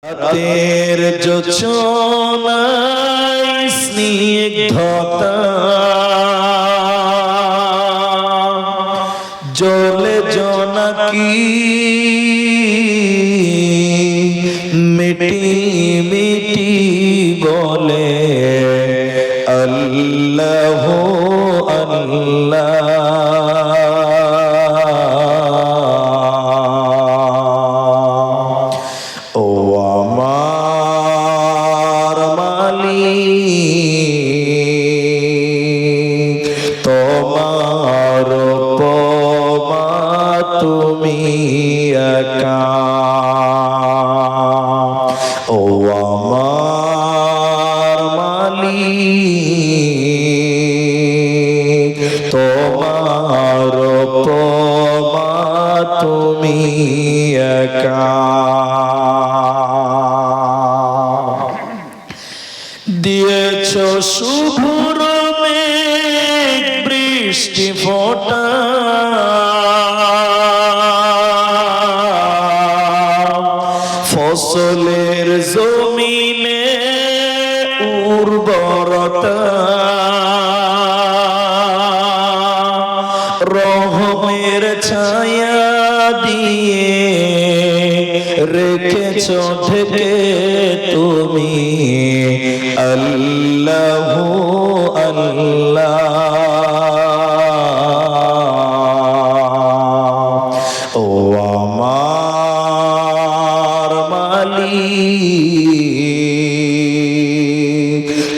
রাতের যোচনায় স্নিগ্ধতা জ্বলে জোনাকি মিটি মিটি বলে আল্লাহ আল্লাহ। ও আমার মালিক, তোমার উপমা তুমি একা। ও আমার মালিক, তোমার উপমা তুমি একা। দিয়েছ শুভ্র মেঘ বৃষ্টি ফোঁটা, ফসলের জমিনে উর্বরতা, রহমের ছায়া দিয়ে রেখেছ ঢেকে তুমি আল্লাহ আল্লাহ। ও আমার মালিক,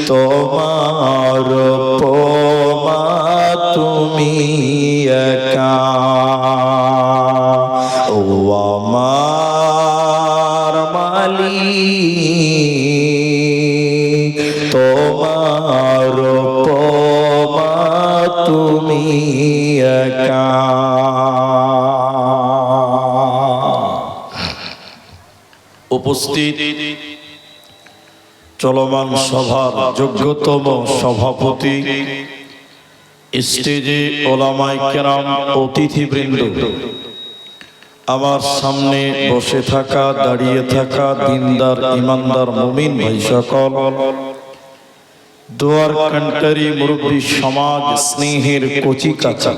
তোমার উপমা তুমি একা। ও আমার মালিক, তোমার উপমা তুমি একা। উপস্থিত চলমান সভার যোগ্যতম সভাপতি, স্টেজে ওলামায়ে কেরাম, অতিথিবৃন্দ, আমার সামনে বসে থাকা, দাঁড়িয়ে থাকা দিনদার ইমানদার মুমিন ভাই সকল, দুয়ার কান্টারি মুরব্বী সমাজ, স্নেহের কচি কাঁচা,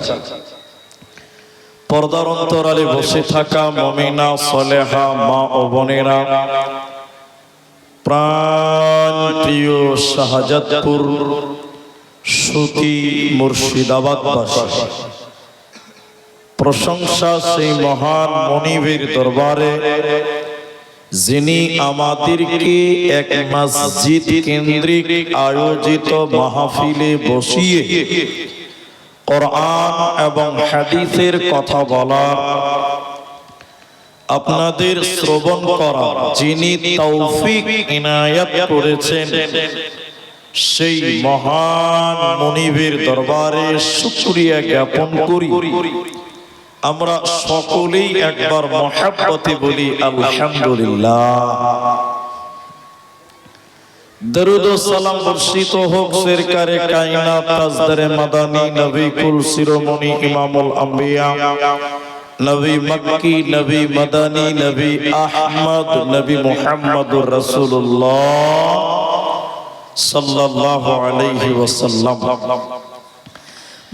পর্দার অন্তরালে বসে থাকা মুমিনা সালেহা মা ও বোনেরা, প্রাণ প্রিয় শাহজাদপুর সুতি মুর্শিদাবাদবাসী, প্রশংসা সেই মহান মনিবের দরবারে যিনি আমাদেরকে এক মসজিদ কেন্দ্রিক আয়োজিত মাহফিলে বসিয়ে কোরআন এবং হাদিসের কথা বলা, আপনাদের শ্রবণ করা যিনি তৌফিক ইনায়াত করেছেন, সেই মহান মনিবের দরবারে শুকরিয়া জ্ঞাপন করি। আমরা সকলেই একবার মহব্বতে বলি আলহামদুলিল্লাহ। দরুদ ও সালাম বর্ষিত হোক সরকারে কায়নাত তাজদারে মাদানী নবী কুল শিরোমণি ইমামুল আম্বিয়া, নবী মক্কি, নবী মাদানী, নবী আহমদ, নবী মুহাম্মদুর রাসূলুল্লাহ সাল্লাল্লাহু আলাইহি ওয়াসাল্লাম।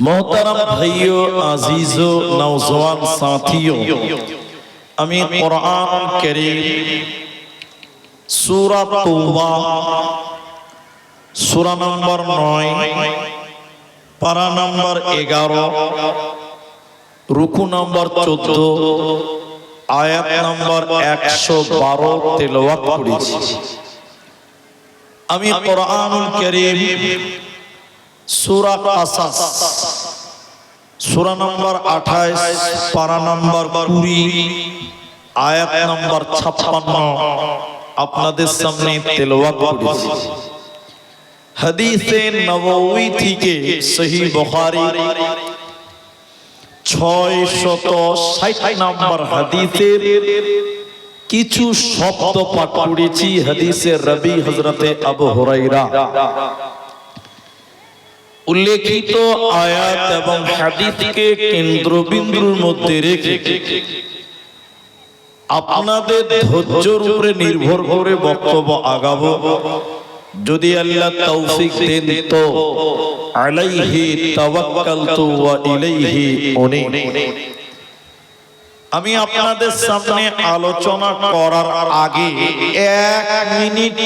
मोहतरम भाइयों, अजीजों, नौजवान साथियों, আমি কুরআন কারীম সূরা তওবা সূরা নম্বর 9 পারা নম্বর 11 রুকু নম্বর 14 আয়াত নম্বর 112 তেলাওয়াত করেছি। আমি কুরআনুল কারীম সূরা কাসাস সূরা নম্বর 28 পারা নম্বর 20 আয়াত নম্বর 56 আপনাদের সামনে তেলাওয়াত করেছি। হাদিসে নববী থেকে সহিহ বুখারী 660 নম্বর হাদিসের কিছু শব্দ পাঠ করেছি। হাদিসে রবি হযরতে আবু হুরায়রা উল্লেখিত আয়াত এবং হাদিসকে কেন্দ্রবিন্দুর মধ্যে রেখে আপনাদের ধৈর্যের উপরে নির্ভর করে বক্তব্য আগাবো। যদি আল্লাহ তৌফিক দেন তো আলাইহি তাওয়াক্কালতু ওয়া ইলাইহি উনীব। আমি আপনাদের সামনে আলোচনা করার আগে 1 মিনিট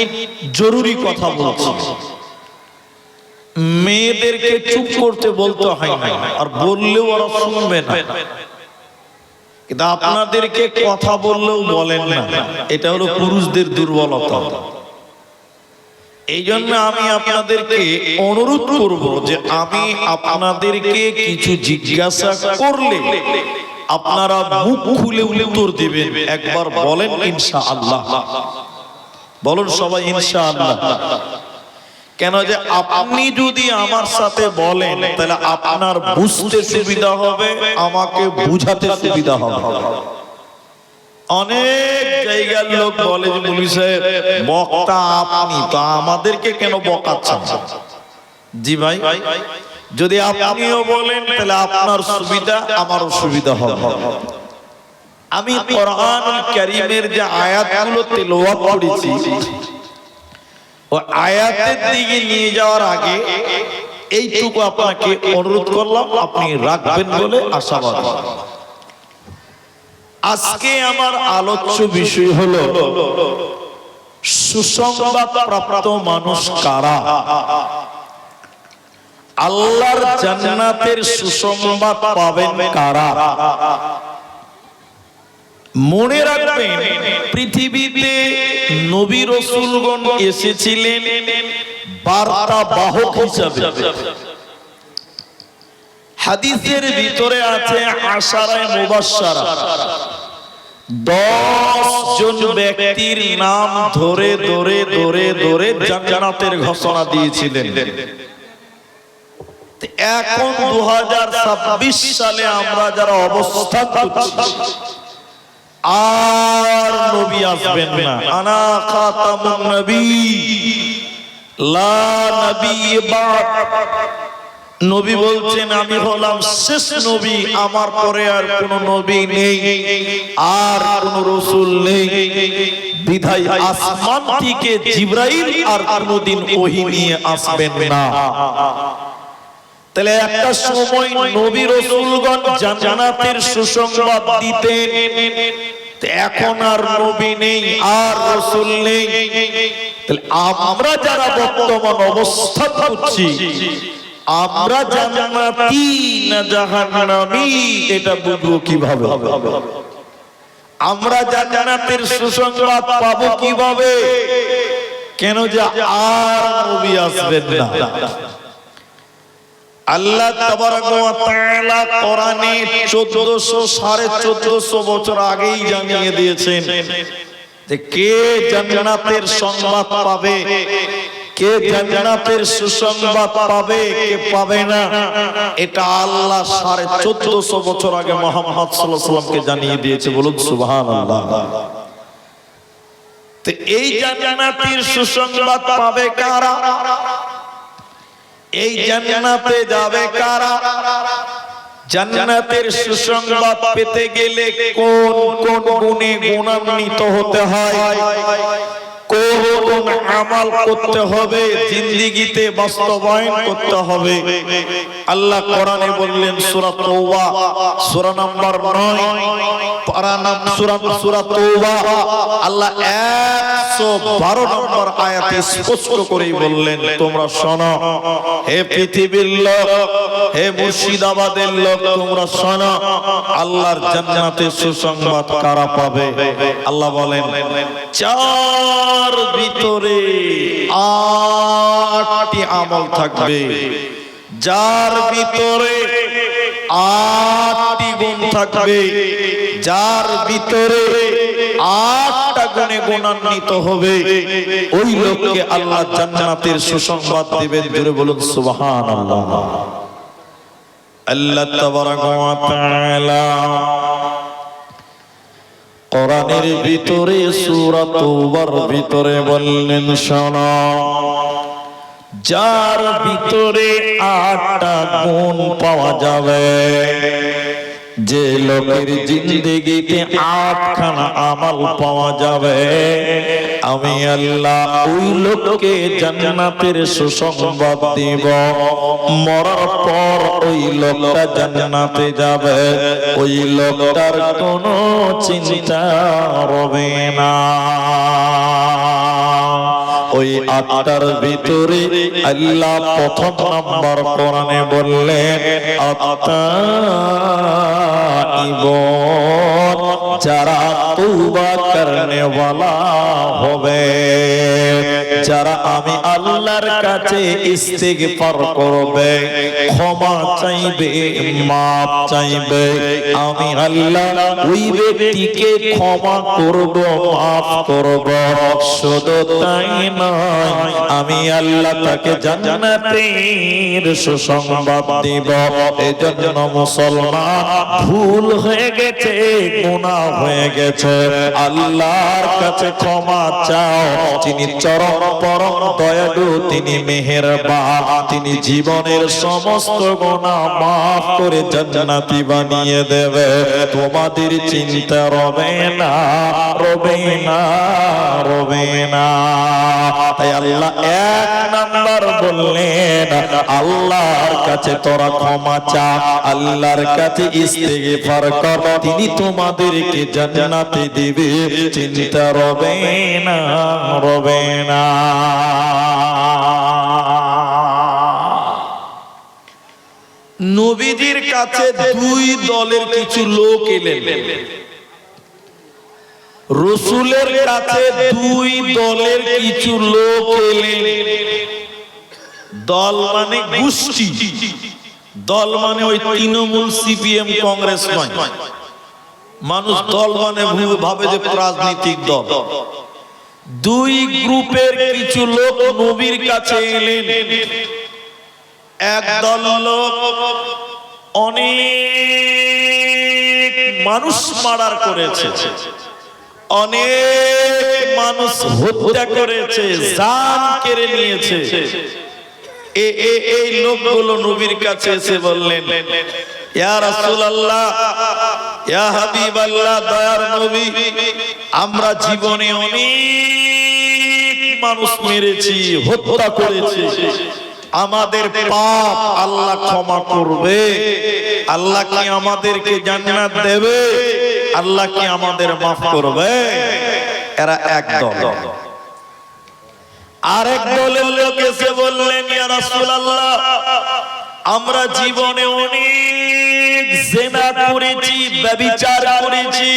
জরুরি কথা বলছি। মেয়েদেরকে চুপ করতে বলতে হয় না, আর বললেও ওরা শুনবে না, কিন্তু আপনাদেরকে কথা বললেও বলেন না, এটা হলো পুরুষদের দুর্বলতা। এই জন্য আমি আপনাদেরকে অনুরোধ করব যে আমি আপনাদেরকে কিছু জিজ্ঞাসা করলে আপনারা মুখ খুলে উত্তর দিবেন। একবার বলেন ইনশাআল্লাহ, বলুন সবাই ইনশাআল্লাহ। কেন যে আপনি যদি আমার সাথে বলেন তাহলে আপনার বুঝতে সুবিধা হবে, আমাকে বুঝাতে সুবিধা হবে। অনেক জায়গার লোক বলে যে মৌলভী সাহেব বক্তা আপনি, তো আমাদেরকে কেন বকাচ্ছেন? জি ভাই, যদি আপনিও বলেন তাহলে আপনার সুবিধা আমারও সুবিধা হবে। আমি কোরআনুল কারীমের যে আয়াতগুলো তেলাওয়াত করেছি, ও আয়াতের দিকে নিয়ে যাওয়ার আগে এইটুকু আপনাকে অনুরোধ করলাম, আপনি রাখবেন বলে আশাবাদী। আজকে আমার আলোচ্য বিষয় হলো সুসংবাদ প্রাপ্ত মানুষ কারা, আল্লাহর জান্নাতের সুসংবাদ পাবেন কারা। মনে রাখবেন, পৃথিবীতে নবী রাসূলগণ এসেছিলেন বার্তা বাহক হিসাবে। হাদিসের ভিতরে আছে আশারায়ে মুবাশশারা, 10 জন ব্যক্তির নাম ধরে ধরে ধরে ধরে জান্নাতের ঘোষণা দিয়েছিলেন। এখন 2026 সালে আমরা যারা অবস্থান করছি, আর নবী আসবেন না। আনা খাতামুন নবী লা নবী বাদ। নবী বলছেন আমি হলাম শেষ নবী, আমার পরে আর কোন নবী নেই, আর কোন রাসূল নেই। বিধায় আসমান থেকে জিবরাইল আর কোনদিন ওহী নিয়ে আসবেন না। তাহলে একটা সময় নবী রাসূলগণ জান্নাতের সুসংবাদ দিতেন, এখন আর নবী নেই আর রাসূল নেই। তাহলে আমরা যারা বর্তমান অবস্থা করছি, আমরা জান্নাতি না জাহান্নামী, এটা বুঝবো কিভাবে? আমরা জান্নাতের সুসংবাদ পাবো কিভাবে? কেন যে আর নবী আসবেন না। আল্লাহ তাবারক ওয়া তাআলা কোরআনে 1400 বছর আগেই জানিয়ে দিয়েছেন যে কে জান্নাতের সংবাদ পাবে, কে জান্নাতের সুসংবাদ পাবে, কে পাবে না। এটা আল্লাহ 1450 বছর আগে মুহাম্মদ সাল্লাল্লাহু আলাইহি ওয়াসাল্লামকে জানিয়ে দিয়েছে। বলুন সুবহানাল্লাহ। তো এই জান্নাতের সুসংবাদ পাবে কারা? এই জান্নাতে যাবে কারা? জান্নাতের সুসংবাদ পেতে গেলে কোন কোন গুণে গুণান্বিত হতে হয়, কোন আমল করতে হবে, জিন্দেগিতে বাস্তবায়ন করতে হবে। আল্লাহ কোরআনে বললেন সূরা তাওবা সূরা নাম্বার 9 পারা নাম সূরা তাওবা, আল্লাহ 112 নম্বর আয়াতে স্পষ্ট করেই বললেন তোমরা শোনো, হে পৃথিবীর লোক, হে মুর্শিদাবাদের লোক, তোমরা শোনো, আল্লাহর জান্নাতের সুসংবাদ কারা পাবে? আল্লাহ বলেন চার ভিতরে 8টি আমল থাকবে, যার ভিতরে 8টি গুণ থাকবে, যার ভিতরে 8টা গুণে গুণান্বিত হবে, ওই লোককে আল্লাহ জান্নাতের সুসংবাদ দিবেন। জোরে বলুন সুবহানাল্লাহ। আল্লাহ তাবারাক ওয়া তাআলা কোরআনের ভিতরে সূরা তাওবার ভিতরে বললেন শোনো, যার ভিতরে 8টা গুণ পাওয়া যাবে, যে লোকের জিন্দেগিতে 8খানা আমল পাওয়া যাবে, আমি আল্লাহ ওই লোককে জান্নাতের সুসংবাদ দিব। মরার পর ওই লোকটা জান্নাতে যাবে, ওই লোকটার কোনো চিন্তা হবে না। ওই 8টার ভিতরে আল্লাহ প্রথম নাম্বার কোরআনে বললেন আত-তাইবুন, যারা তওবা করনে ওয়ালা হবে, যারা আমি আল্লাহর কাছে ইস্তিগফার করবে, ক্ষমা চাইবে, মাপ চাইবে, আমি আল্লাহ ওই ব্যক্তিকে ক্ষমা করব, মাফ করব। শুধু তাই নয়, আমি আল্লাহ তাকে জান্নাতের সুসংবাদ দিব। এজন্য মুসলমান, ভুল হয়ে গেছে, গুনাহ হয়ে গেছে, আল্লাহর কাছে ক্ষমা চাও। তিনি চরম পরম দয়ালু, তিনি মেহেরবান, তিনি জীবনের সমস্ত গুনাহ মাফ করে জান্নাতি বানিয়ে দেবে। তোমাদের চিন্তা রবে না, রবে না, রবে না। তাই আল্লাহ 1 নাম্বার বললেন, আল্লাহর কাছে তোরা ক্ষমা চা, আল্লাহর কাছে ইস্তিগফার কর, তিনি তোমাদেরকে জান্নাতে দিবে। চিন্তা রবে না, রবে না। নবীজির কাছে 2 দলের কিছু লোক এলেন। রাসূলের কাছে 2 দলের কিছু লোক এলেন। দল মানে গোষ্ঠী, দল মানে ওই তৃণমূল, সিপিএম, কংগ্রেস নয়। মানুষ দল মানে ভাবে যে রাজনৈতিক দল। 2 গ্রুপের কিছু লোক নবীর কাছে এলেন। এক দল লোক অনেক মানুষ মার্ডার করেছে, অনেক মানুষ হত্যা করেছে, জান কেড়ে নিয়েছে। এই লোকগুলো নবীর কাছে এসে বললেন, ইয়া রাসূলুল্লাহ, ইয়া হাবিবাল্লাহ, দয়ার নবী, আমরা জীবনে অনেক মানুষ মেরেছি, হত্যা করেছি, আমাদের পাপ আল্লাহ ক্ষমা করবে? আল্লাহ কি আমাদেরকে জান্নাত দেবে? আল্লাহ কি আমাদের মাফ করবে? এরা এক দল। আরেক দলের লোক এসে বললেন, ইয়া রাসূলুল্লাহ, আমরা জীবনে অনেক জিনা করেছি, ব্যভিচার করেছি,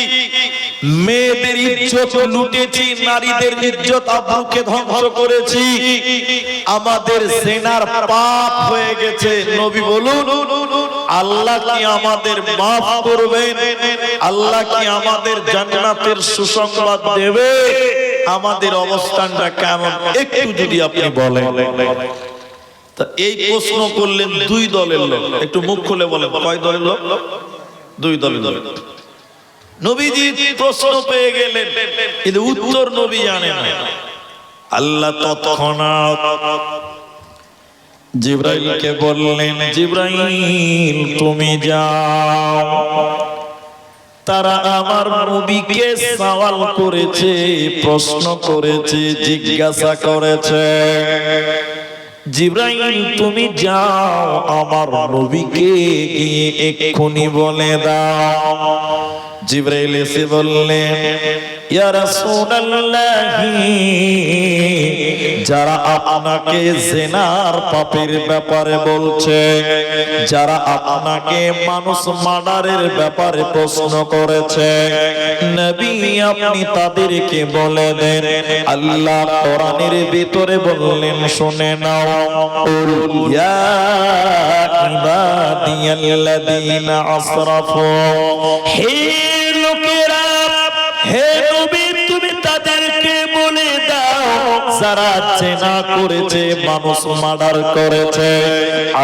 মেয়েদের ইজ্জত লুটেছি, নারীদের ইজ্জত আবরুকে ধ্বংস করেছি, আমাদের জিনার পাপ হয়ে গেছে। নবী বলুন, আল্লাহ কি আমাদের মাফ করবেন? আল্লাহ কি আমাদের জান্নাতের সুসংবাদ দেবে? আমাদের অবস্থানটা কেমন একটু যদি আপনি বলেন। তা এই প্রশ্ন করলেন 2 দলের লোক। একটু মুখ খুলে বলেন, কয় দলের লোক? 2 দলের লোক। নবীজি প্রশ্ন পেয়ে গেলেন, কিন্তু উত্তর নবী জানেন না। আল্লাহ তৎক্ষণাৎ জিবরাইলকে বললেন, জিবরাইল তুমি যাও, তারা আমার নবীকে সওয়াল করেছে, প্রশ্ন করেছে, জিজ্ঞাসা করেছে। জিবরাইল তুমি যাও, আমার নবীকে গিয়ে এক্ষুনি বলে দাও। জিবরাইল এসে বললেন, ইয়া রাসূলুল্লাহ, যারা আপনাকে জিনার পাপের ব্যাপারে বলছে, যারা আপনাকে মানুষ মার্ডারের ব্যাপারে প্রশ্ন করেছে, নবী আপনি তাদেরকে বলে দেন, আল্লাহ কোরআনের ভিতরে বললেন, শুনে নাও, ইয়া ইবাদিয়াল্লাযীনা আসরাফু, হে লোকেরা, হে নবী তুমি তাদেরকে বলে দাও, যারা জিনা করেছে, মানুষ মার্ডার করেছে,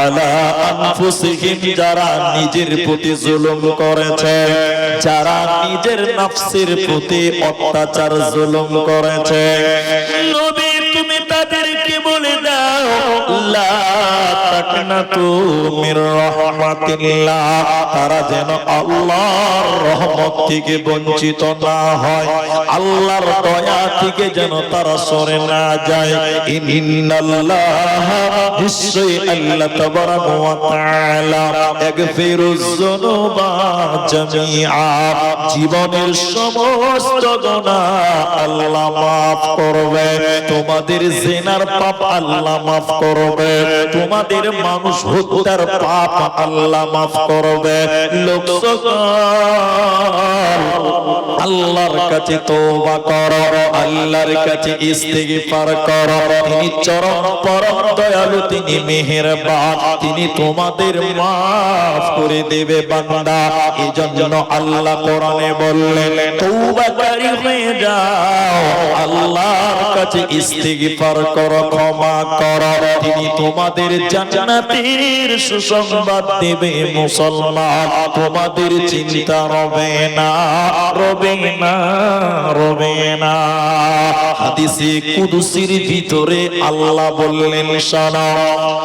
আলা আনফুসিহিম, যারা নিজের প্রতি জুলুম করেছে, যারা নিজের নফসের প্রতি অত্যাচার জুলুম করেছে, নবী তুমি তাদেরকে বলে দাও, লা ইয়াকনাতু মির রাহমাতিল্লাহ, তারা যেন আল্লাহর রহমত থেকে বঞ্চিত না হয়, আল্লাহর দয়া থেকে যেন তারা সরে না যায়। ইন্নাল্লাহা, নিশ্চয়ই আল্লাহ তাবারাকা ওয়া তাআলা ইয়াগফিরুয যুনুবা জামিআ, জীবনের সমস্ত গুনাহ আল্লাহ মাফ করবে। তোমাদের জিনার পাপ আল্লাহ মাফ করবে, তোমাদের মানুষ হত্যার পাপ আল্লাহ মাফ করবে। আল্লাহর কাছে তওবা করো, আল্লাহর কাছে ইস্তিগফার করো, তিনি চরম পরম দয়ালু, তিনি মেহেরবান, তিনি তোমাদের মাফ করে দেবে বান্দা। এজন্য আল্লাহ কোরআনে বললেন তওবাকারী হয়ে যাও, আল্লাহর কাছে ইস্তিগফার করো, ক্ষমা করো, তিনি তোমাদের জান্নাতের সুসংবাদ দেবে। মুসলমান, তোমাদের চিন্তা রবে না, রবে না, রবে না। হাদিসে কুদসির ভিতরে আল্লাহ বললেন, শোনো,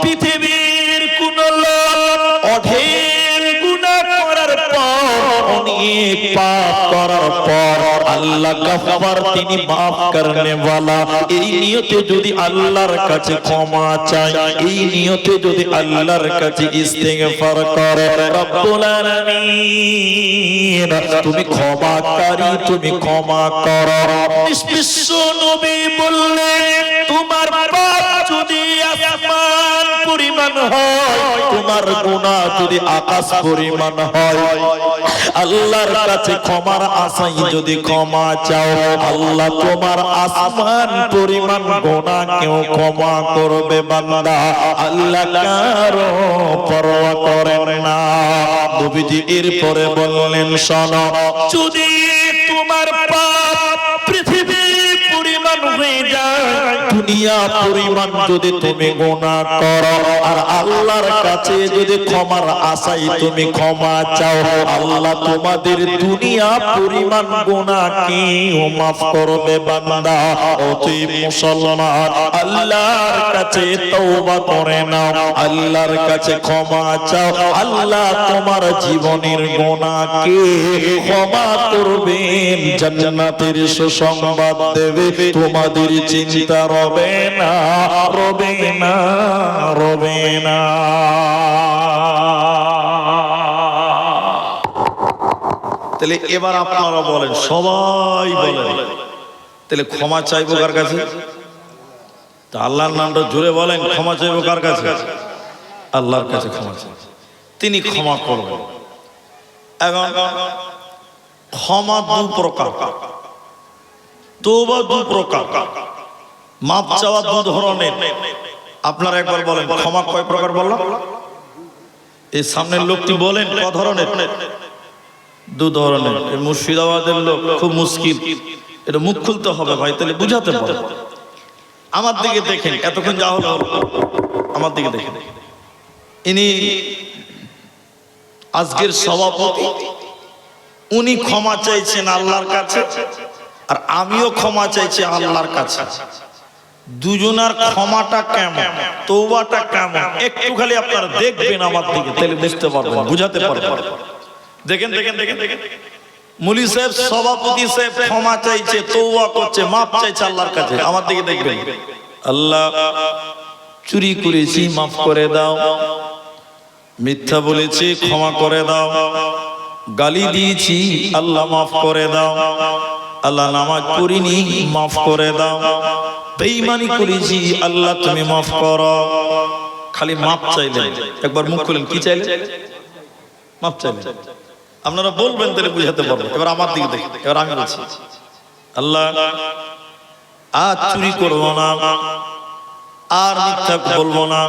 পৃথিবীর কোন লোক অঢেল গুনাহ করার পর, অনেক পাপ করার পর আল্লাহ গফফার, তিনি মাফ করনে ওয়ালা, এই নিয়তে যদি আল্লাহর কাছে ক্ষমা চায়, এই নিয়তে যদি আল্লাহর কাছে ইস্তিগফার করে, রব্বুল আলামিন তুমি ক্ষমাকারী, তুমি ক্ষমা করো। বিশ্ব নবী বললেন, তোমার পাপ যদি আসমান পরিমাণ হয়, তোমার গুনাহ যদি আকাশ পরিমাণ হয়, আল্লাহর কাছে ক্ষমার আশায় যদি ক্ষমা চাও, আল্লাহ তোমার আসমান পরিমাণ গুনাহ কেউ ক্ষমা করবে বান্দা। আল্লাহ কারো পরোয়া করেন না। নবীজি এরপরে বললেন, শোনো, যদি তোমার পাপ পৃথিবী পরিমাণ হয়ে যায়, দুনিয়া পরিমাণ যদি তুমি গুনাহ করো, আর আল্লাহর কাছে যদি ক্ষমার আশায় তুমি ক্ষমা চাও, আল্লাহ তোমাদের দুনিয়া পরিমাণ গুনাহ কেউ মাফ করবে বান্দা। অতএব মুসলমান, আল্লাহর কাছে তওবা করে নাও, আল্লাহর কাছে ক্ষমা চাও, আল্লাহ তোমার জীবনের গুনাহকে ক্ষমা করবেন, জান্নাতের সুসংবাদ দেবে, তোমাদের চিন্তা রবে না, রবে না, রবে না। তাহলে এবার আপনারা বলেন, সবাই বলেন, তাহলে ক্ষমা চাইবো কার কাছে? তা আল্লাহর নামটা জুড়ে বলেন, ক্ষমা চাইবো কার কাছে? আল্লাহর কাছে ক্ষমা চাই, তিনি ক্ষমা করবেন। এখন ক্ষমা দু প্রকার, তওবা দু প্রকার, মাপ চাওয়া দু ধরনের। আপনারা একবার বলেন, ক্ষমা কয় প্রকার বললাম? এই সামনের লোকটি বলেন ক ধরনের? দু ধরনের। এই মুর্শিদাবাদের লোক খুব মুশকিল, এটা মুখ খুলতে হবে ভাই, তাহলে বুঝাতে পারে। আমার দিকে দেখেন, এতক্ষণ যা হলো আমার দিকে দেখেন, ইনি আজকের সভাপতি, উনি ক্ষমা চাইছেন আল্লাহর কাছে, আর আমিও ক্ষমা চাইছি আল্লাহর কাছে। দুজনার ক্ষমাটা কেমন, তওবাটা কেমন, একটু খালি আপনারা দেখবেন আমার দিকে, তাহলে বুঝতে পারবেন, বুঝাতে পারবেন। দেখেন দেখেন দেখেন দেখেন, মুলি সাহেব সভাপতি সাহেব ক্ষমা চাইছে, তওবা করছে, মাফ চাইছে আল্লাহর কাছে। আমার দিকে দেখবেন, আল্লাহ চুরি করেছি মাফ করে দাও, মিথ্যা বলেছি ক্ষমা করে দাও, গালি দিয়েছি আল্লাহ মাফ করে দাও, আল্লাহ নামাজ পড়িনি মাফ করে দাও, বেঈমানি করেছি আল্লাহ তুমি মাফ করো। খালি মাফ চাইলেন, একবার মুখ খুলেন, কি চাইলেন? মাফ চাইলেন। আপনারা বলবেন, তাহলে বুঝাতে পারবেন। এবার আমার দিকে দেখেন, এবার আমি বলছি, আল্লাহ আজ চুরি করব না, আর মিথ্যা বলবো না,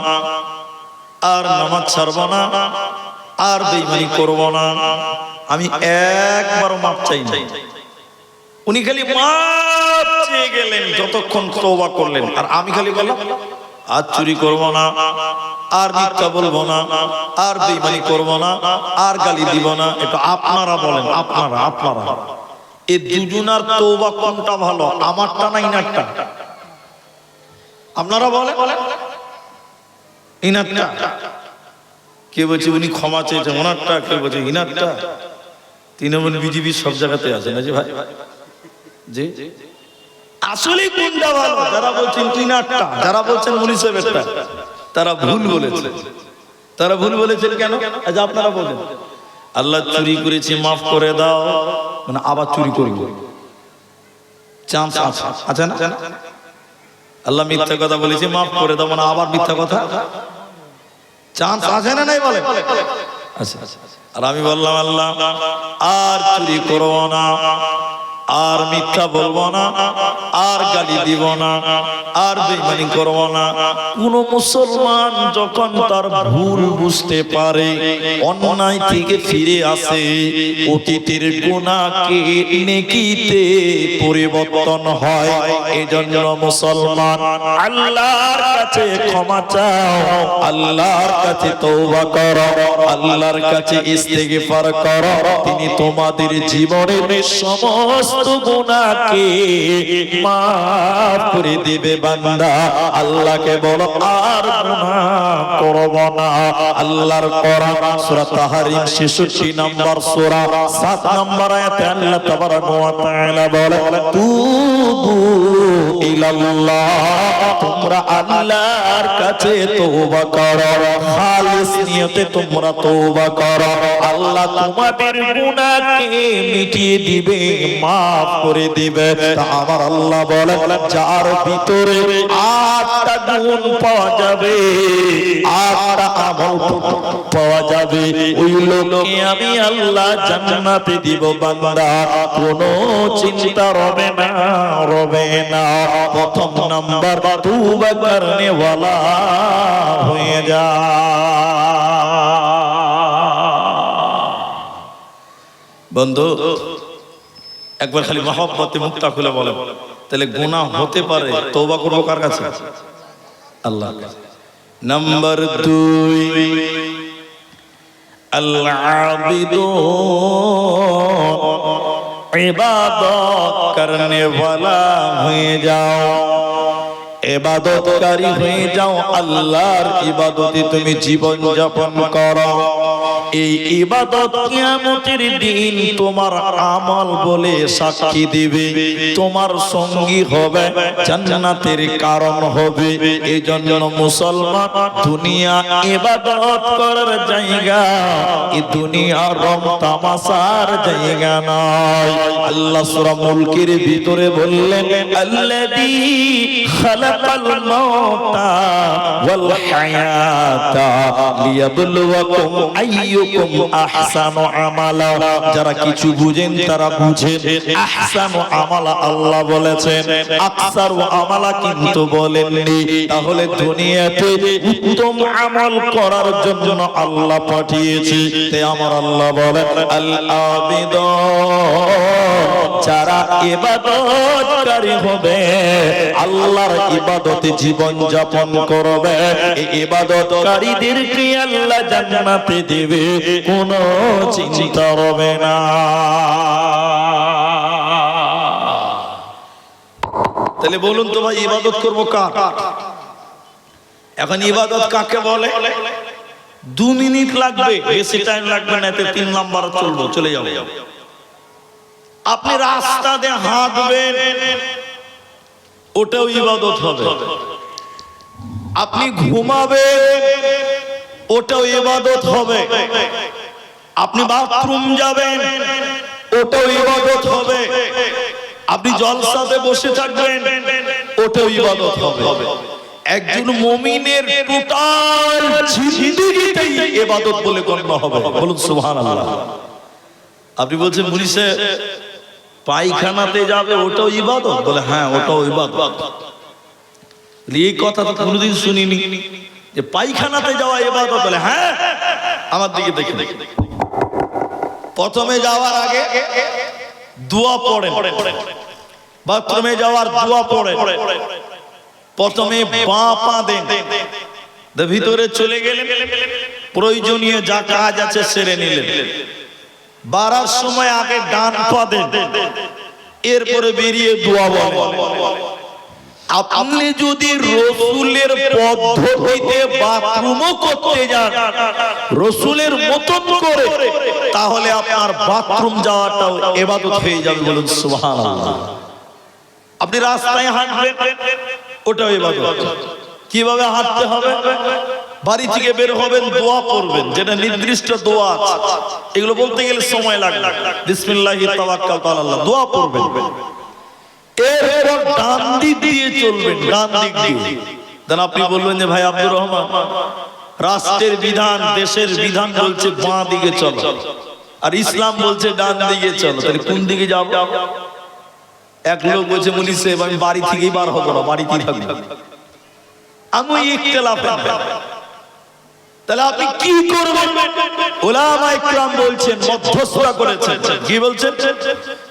আর নামাজ ছাড়বো না, আর বেঈমানি করব না, আমি একবার মাফ চাই না। উনি খালি মাফ চেয়ে গেলেন, যতক্ষণ তওবা করলেন, আর আমি খালি বললাম আজ চুরি করব না, আর মিথ্যা বলবো না, আর বেঈমানি করব না, আর গালি দিব না। এটা আপনারা বলেন, আপনারা আপনারা এই দুজনার তওবা কোনটা ভালো, আমারটা না ইনারটা? আপনারা বলেন, ইনারটা। কে বলছে উনি ক্ষমা চেয়েছেন ওনারটা, কে বলছে ইনারটা। তৃণমূল বিজেপি সব জায়গাতে আছে না যে ভাই, যে আসলে কোনটা ভালো? যারা বলছেন ইনারটা, যারা বলছেন মুনিসেফেরটা, তারা ভুল বলেছে। তারা ভুল বলেছেন কেন? আচ্ছা আপনারা বলেন, আল্লাহ চুরি করেছি মাফ করে দাও, মানে আবার চুরি করবো চান্স আছে, আছে না? আল্লাহ মিথ্যা কথা বলেছে মাফ করে দাও, মানে আবার মিথ্যা কথা চান্স আছে না নাই বলে? আচ্ছা, আর আমি বললাম আল্লাহ আর চুরি করবো না, আর মিথ্যা বলবো না, আর গালি দিব না, আর বেঈমানি করবো না। কোন মুসলমান যখন তার ভুল বুঝতে পারে, অন্যায় থেকে ফিরে আসে, অতীতের গুনাহকে নেকিতে পরিবর্তন হয়। এজন্য মুসলমান আল্লাহর কাছে ক্ষমা চাও, আল্লাহর কাছে তওবা করো, আল্লাহর কাছে ইস্তেগফার করো। তিনি তোমাদের জীবনের সমস্ত গুনাহকে মাফ করে দিবে বান্দা। আল্লাহকে বলো আর গুনাহ করব না। আল্লাহর কোরআন সূরা তাহরিম 66 নম্বর সূরা 7 নম্বর আয়াতে আল্লাহ তাবারাক ওয়া তাআলা বলে, তুবু ইলাল্লাহ, তোমরা আল্লাহর কাছে তওবা করো, খালিস নিয়তে তোমরা তওবা করো। আল্লাহ তোমাদের গুনাহকে মিটিয়ে দিবে, মাফ করে দিবে। তা আমার আল্লাহ বলে, যার ভিতরে 8টা গুণ পাওয়া যাবে, 8টা আমল পাওয়া যাবে, ওই লোককে আমি আল্লাহ জান্নাতে দিব বান্দা। কোনো চিন্তা রবে না, রবে না। প্রথম নাম্বার, তওবা করনে ওয়ালা হয়ে যা। বন্ধু একবার খালি মহব্বতে মুখটা খুলে বলে, তাহলে গুনাহ হতে পারে, তওবা করবো কার কাছে? আল্লাহর কাছে। নাম্বার 2, আল আবিদুন ইবাদত করনে ওয়ালা হয়ে যাও, ইবাদতকারী হয়ে যাও। আল্লাহর ইবাদতে তুমি জীবন যাপন করো। এই ইবাদত কিয়ামতের দিন তোমার আমল বলে সাক্ষী দিবে, তোমার সঙ্গী হবে, জান্নাতের কারণ হবে। এইজন্য মুসলমান, দুনিয়া ইবাদত করার জায়গা, এই দুনিয়া রং তামাশার জায়গা নয়। আল্লাহ সূরা মুলকের ভিতরে বললেন, আল্লাযী খালাকাল মাউতা ওয়াল হায়াতা লিয়াবলুয়াকুম আইয়ুকুম আহসানু আমালা। যারা কিছু বুঝেন তারা বুঝেন, আহসানু আমালা আল্লাহ বলেছেন, আকসারু আমালা কিন্তু বলেননি। তাহলে দুনিয়াতে উত্তম আমল করার জন্য আল্লাহ পাঠিয়েছে। তাই আমার আল্লাহ বলেন, আল আবিদুন, যারা ইবাদতকারী হবে, আল্লাহর ইবাদতে জীবন যাপন করবে, এই ইবাদতকারীদেরকে আল্লাহ জান্নাতে দেবে, কোনো চিন্তা হবে না। তাহলে বলুন তো ভাই, ইবাদত করবো কার? এখন ইবাদত কাকে বলে? 2 মিনিট লাগবে, বেশি টাইম লাগবে না, এতে 3 নাম্বার চলবো, চলে যাবো। আপনি রাস্তা দিয়ে হাঁটবেন, ওটাও ইবাদত হবে। আপনি ঘুমাবেন, ওটাও ইবাদত হবে। আপনি বাথরুম যাবেন, ওটাও ইবাদত হবে। আপনি জলসাতে বসে থাকবেন, ওটাও ইবাদত হবে। একজন মুমিনের টোটাল জিন্দেগিটাই ইবাদত বলে গণ্য হবে। বলুন সুবহানাল্লাহ। আপনি বলছেন মুনিশে পায়খানাতে যাবে, ওটাও ইবাদত? বলে হ্যাঁ, ওটাও ইবাদত। এই কথা তো কোনোদিন শুনিনি যে পায়খানাতে যাওয়া ইবাদত। বলে হ্যাঁ, আমার দিকে দেখে প্রথমে যাওয়ার আগে দোয়া পড়েন, বাথরুমে যাওয়ার দোয়া পড়েন। প্রথমে বাঁ পা দেন, ভিতরে চলে গেলেন, প্রয়োজনীয় যা কাজ আছে সেরে নিলেন। বাড়ার সময় আগে ডান পা দেন, এরপরে বেরিয়ে দোয়া বলেন। আপনি যদি রসুলের পদ্ধতিতে বাথরুমও করতে যান রসুলের মতন করে, তাহলে আপনার বাথরুম যাওয়াটাও ইবাদত হয়ে যাবে। বলুন সুবহানাল্লাহ। আপনি রাস্তায় হাঁটবেন, ওটাও ইবাদত। কিভাবে হাঁটতে হবে? বাড়ি থেকে বের হবেন, দোয়া পড়বেন, যেটা নির্দিষ্ট দোয়া আছে। এগুলো বলতে গেলে সময় লাগবে। বিসমিল্লাহি তাওয়াক্কালতু আলাল্লাহ, দোয়া পড়বেন। এরপর ডান দিক দিয়ে চলবেন, ডান দিক দিয়ে। দেন আপনি বলবেন যে ভাই আব্দুর রহমান, রাষ্ট্রের বিধান, দেশের বিধান বলছে বাঁ দিকে চলো, আর ইসলাম বলছে ডান দিকে চলো, তাহলে কোন দিকে যাব? এক লোক বলছে মুলি সাহেব আমি বাড়ি থেকেই বার হবো না, বাড়িতেই থাকবো। আমি ইখতিলাফ। তাহলে আপনি কি করবেন? উলামায়ে কিরাম বলছেন, মধ্যস্থতা করেছেন। কি বলছেন?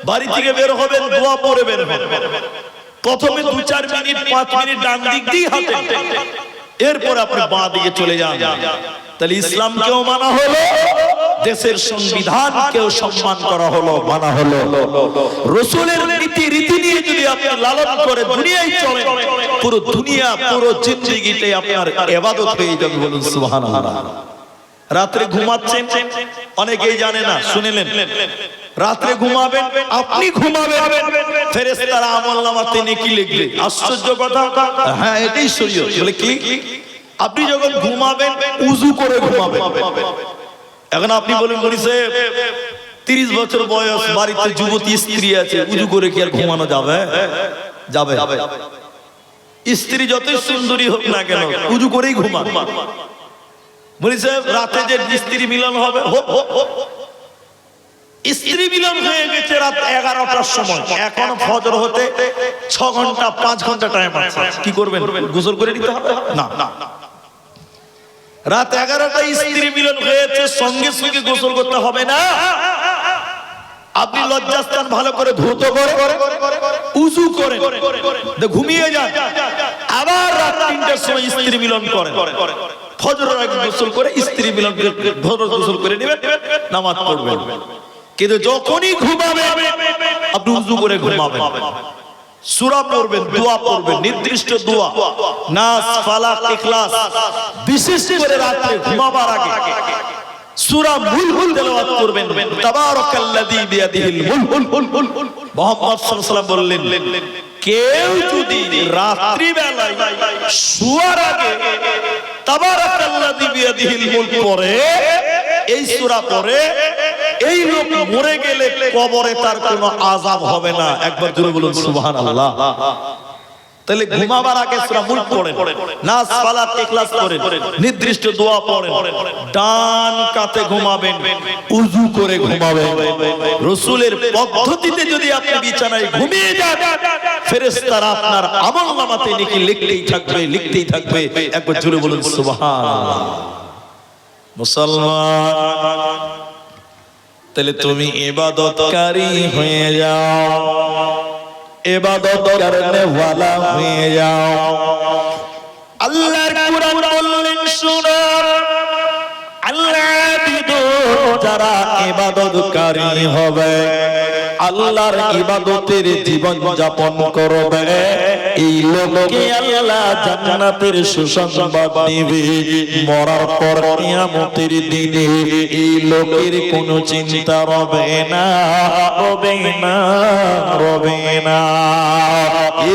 বাড়ি থেকে বের হবেন, দোয়া পড়ে বের হবেন। প্রথমে 2-4 মিনিট 5 মিনিট ডান দিক দিয়ে হাঁটেন, এরপর আপনি বাঁ দিকে চলে যান। তাহলে ইসলামকেও মানা হলো, দেশের সংবিধানকেও সম্মান করা হলো, মানা হলো। রাসূলের নীতি রীতি নিয়ে যদি আপনি লালন করে দুনিয়ায় চলেন, পুরো দুনিয়া, পুরো জিন্দেগিতে আপনার ইবাদত হয়ে যাবে। বলুন সুবহানাল্লাহ। রাতে ঘুমাচ্ছেন, অনেকেই জানে না, শুনেলেন। রাতে ঘুমাবেন, আপনি ঘুমাবেন, ফেরেশতারা আমলনামাতে নেকি লিখবে। আশ্চর্য কথা। হ্যাঁ, এটাই শরীয়ত। বলে কি? আপনি যখন ঘুমাবেন উযু করে ঘুমাবেন। এখন আপনি বলেন বলি সাহেব 30 বছর বয়স, বাড়িতে যুবতী স্ত্রী আছে, উযু করে কি আর ঘুমানো যাবে? যাবে। স্ত্রী যতই সুন্দরী হোক না কেন, উযু করেই ঘুমান। বলি সাহেব রাতে যে স্ত্রী মিলন হবে, স্ত্রী মিলন হয়ে গেছে রাত 11টার সময়, এখন ফজর হতে 6 ঘন্টা 5 ঘন্টা টাইম আছে। কি করবেন? গোসল করে নিতে হবে? না, রাত 11টায় স্ত্রী মিলন হয়েছে, সঙ্গে সঙ্গে গোসল করতে হবে না। আপনি লজ্জাস্থান ভালো করে ধৌত করে উযু করে ঘুমিয়ে যান, আবার রাত 3টার সময় স্ত্রী মিলন করেন। ফজরের আগে গোসল করে স্ত্রী মিলন ফজর গোসল করে নেবেন, নামাজ পড়বেন। কিন্তু যখনই ঘুমাবেন আপনি উযু করে ঘুমাবেন, সূরা পড়বেন, দোয়া পড়বেন, নির্দিষ্ট দোয়া, নাস, ফালাক, ইখলাস। বিশেষ করে রাতে ঘুমাবার আগে সূরা মুলক তেলাওয়াত করবেন। তাবারাকাল্লাযী বিয়াদিহিল মুলক। মুহাম্মদ সাল্লাল্লাহু আলাইহি ওয়াসাল্লাম বললেন, কেউ যদি রাত্রি বেলায় শোয়ার আগে তাবারাকাল্লাযী বিয়াদিহিল মুলক পড়ে, এই সূরা পড়ে, এই লোক মরে গেলে কবরে তার কোনো আযাব হবে না। একবার জোরে বলুন সুবহানাল্লাহ। তাহলে ঘুমাবার আগে সূরা মুলক পড়েন, নাস, ফালাক, ইখলাস পড়েন, নির্দিষ্ট দোয়া পড়েন, ডান কাতে ঘুমাবেন, উযু করে ঘুমাবেন। রাসূলের পদ্ধতিতে যদি আপনি বিছানায় ঘুমিয়ে যান, ফেরেশতারা আপনার আমলনামাতে নেকি লিখতেই থাকবে, লিখতেই থাকবে। একবার জোরে বলুন সুবহানাল্লাহ। মুসলমান, তাহলে তুমি ইবাদতকারী হয়ে যাও, ইবাদত করনে ওয়ালা হয়ে যাও। আল্লাহর কুরআন বললেন শুনো, আল্লাহ যারা ইবাদতকারী হবে, আল্লাহর ইবাদতের জীবন যাপন করবে, এই লোককে আল্লাহ জান্নাতের সুসংবাদ দিবে। মরার পর কিয়ামতের দিনে এই লোকের কোনো চিন্তা রবে না, রবে না, রবে না।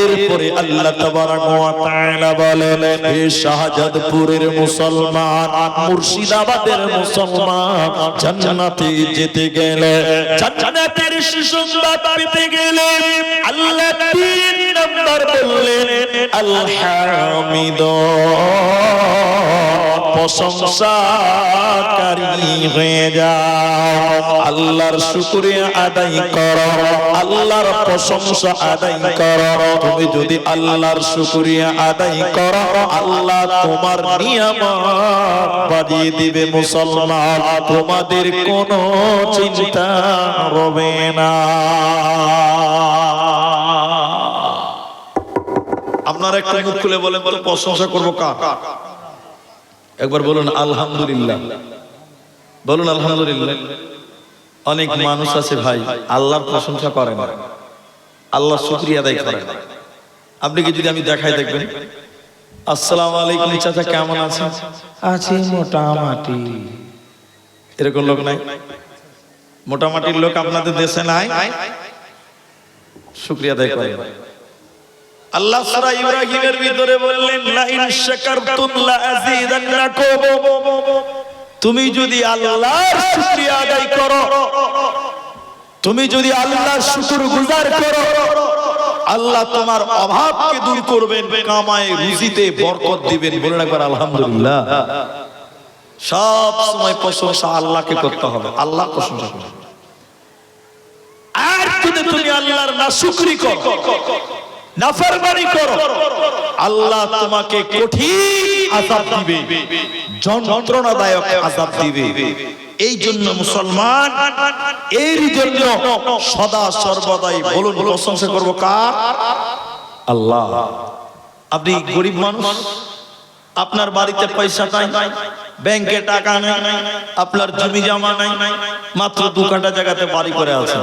এরপরে আল্লাহ তাবারাকা ওয়া তাআলা বলেন, হে শাহজাদপুরের মুসলমান, মুর্শিদাবাদের মুসলমান, জান্নাতে যেতে গেলে, জান্নাতের সুসংবাদ পেতে গেলে আল্লাহ 3 নাম্বার বললেন, আলহামিদু, প্রশংসাকারী হয়ে যাও। আল্লাহর শুকরিয়া আদায় করো, আল্লাহর প্রশংসা আদায় করো। তুমি যদি আল্লাহর শুকরিয়া আদায় করো, আল্লাহ তোমার নিয়ামত বাড়িয়ে দিবে। মুসলমান, তোমাদের কোনো চিন্তা রবে না। আপনারা একটু মুখ খুলে বলেন তো, প্রশংসা করবো কার? একবার বলুন আলহামদুলিল্লাহ, বলুন আলহামদুলিল্লাহ। অনেক মানুষ আছে ভাই আল্লাহর প্রশংসা করে না, আল্লাহর শুকরিয়া আদায় করে না। আপনি কি যদি আমি দেখাই দেখবেন, আসসালামু আলাইকুম চাচা কেমন আছেন? আছি মোটামুটি। এরকম লোক নাই? মোটামুটির লোক আপনাদের দেশে নাই? শুকরিয়া আদায় করেন। আল্লাহ সূরা ইব্রাহিমের ভিতরে বললেন লা ইন শাকারতুম লা আযীদান্নাকুম, তুমি যদি আল্লাহর শুকরিয়া আদায় করো, তুমি যদি আল্লাহর শুকরগুজার করো, আল্লাহ তোমার অভাবকে দূর করবেন, কামায়ে রুজিতে বরকত দিবেন। বলুন একবার আলহামদুলিল্লাহ। সব সময় প্রশংসা আল্লাহকে করতে হবে, আল্লাহ প্রশংসা করবেন। আর যদি তুমি আল্লাহর নাশুকরি করো, নাফরমানি করো, আল্লাহ তোমাকে কঠিন আযাব দিবে, যন্ত্রণাদায়ক আযাব দিবে। এই জন্য মুসলমান এর জন্য সদা সর্বদাই বলুন প্রশংসা করব কার? আল্লাহ। আপনি গরিব মানুষ, আপনার বাড়িতে পয়সা নাই, ব্যাংকে টাকা নাই, আপনার জমি জমা নাই, মাত্র 2 কাঠা জায়গাতে বাড়ি করে আছেন,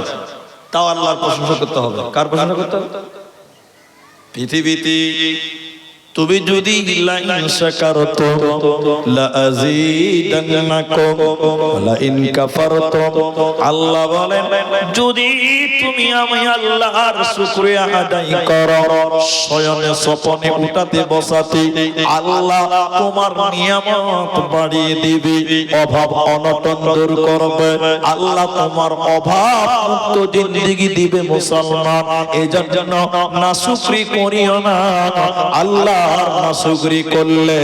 তাও আল্লাহর প্রশংসা করতে হবে। কার প্রশংসা করতে হবে? পৃথিবীতে তুমি যদি লা ইন শাকারতুম লা আযীদান্নাকুম ওয়া ইন কাফারতুম, আল্লাহ বলেন যদি তুমি আমি আল্লাহর শুকরিয়া আদায় করো, শয়নে স্বপনে উঠাতে বসাতে আল্লাহ তোমার নিয়ামত বাড়িয়ে দিবে, অভাব অনটন দূর করবে, আল্লাহ তোমার অভাব মুক্ত জিন্দেগি দিবে। মুসলমান এজন্য নাশুকরি করিও না। আল্লাহ নাশুকরি করলে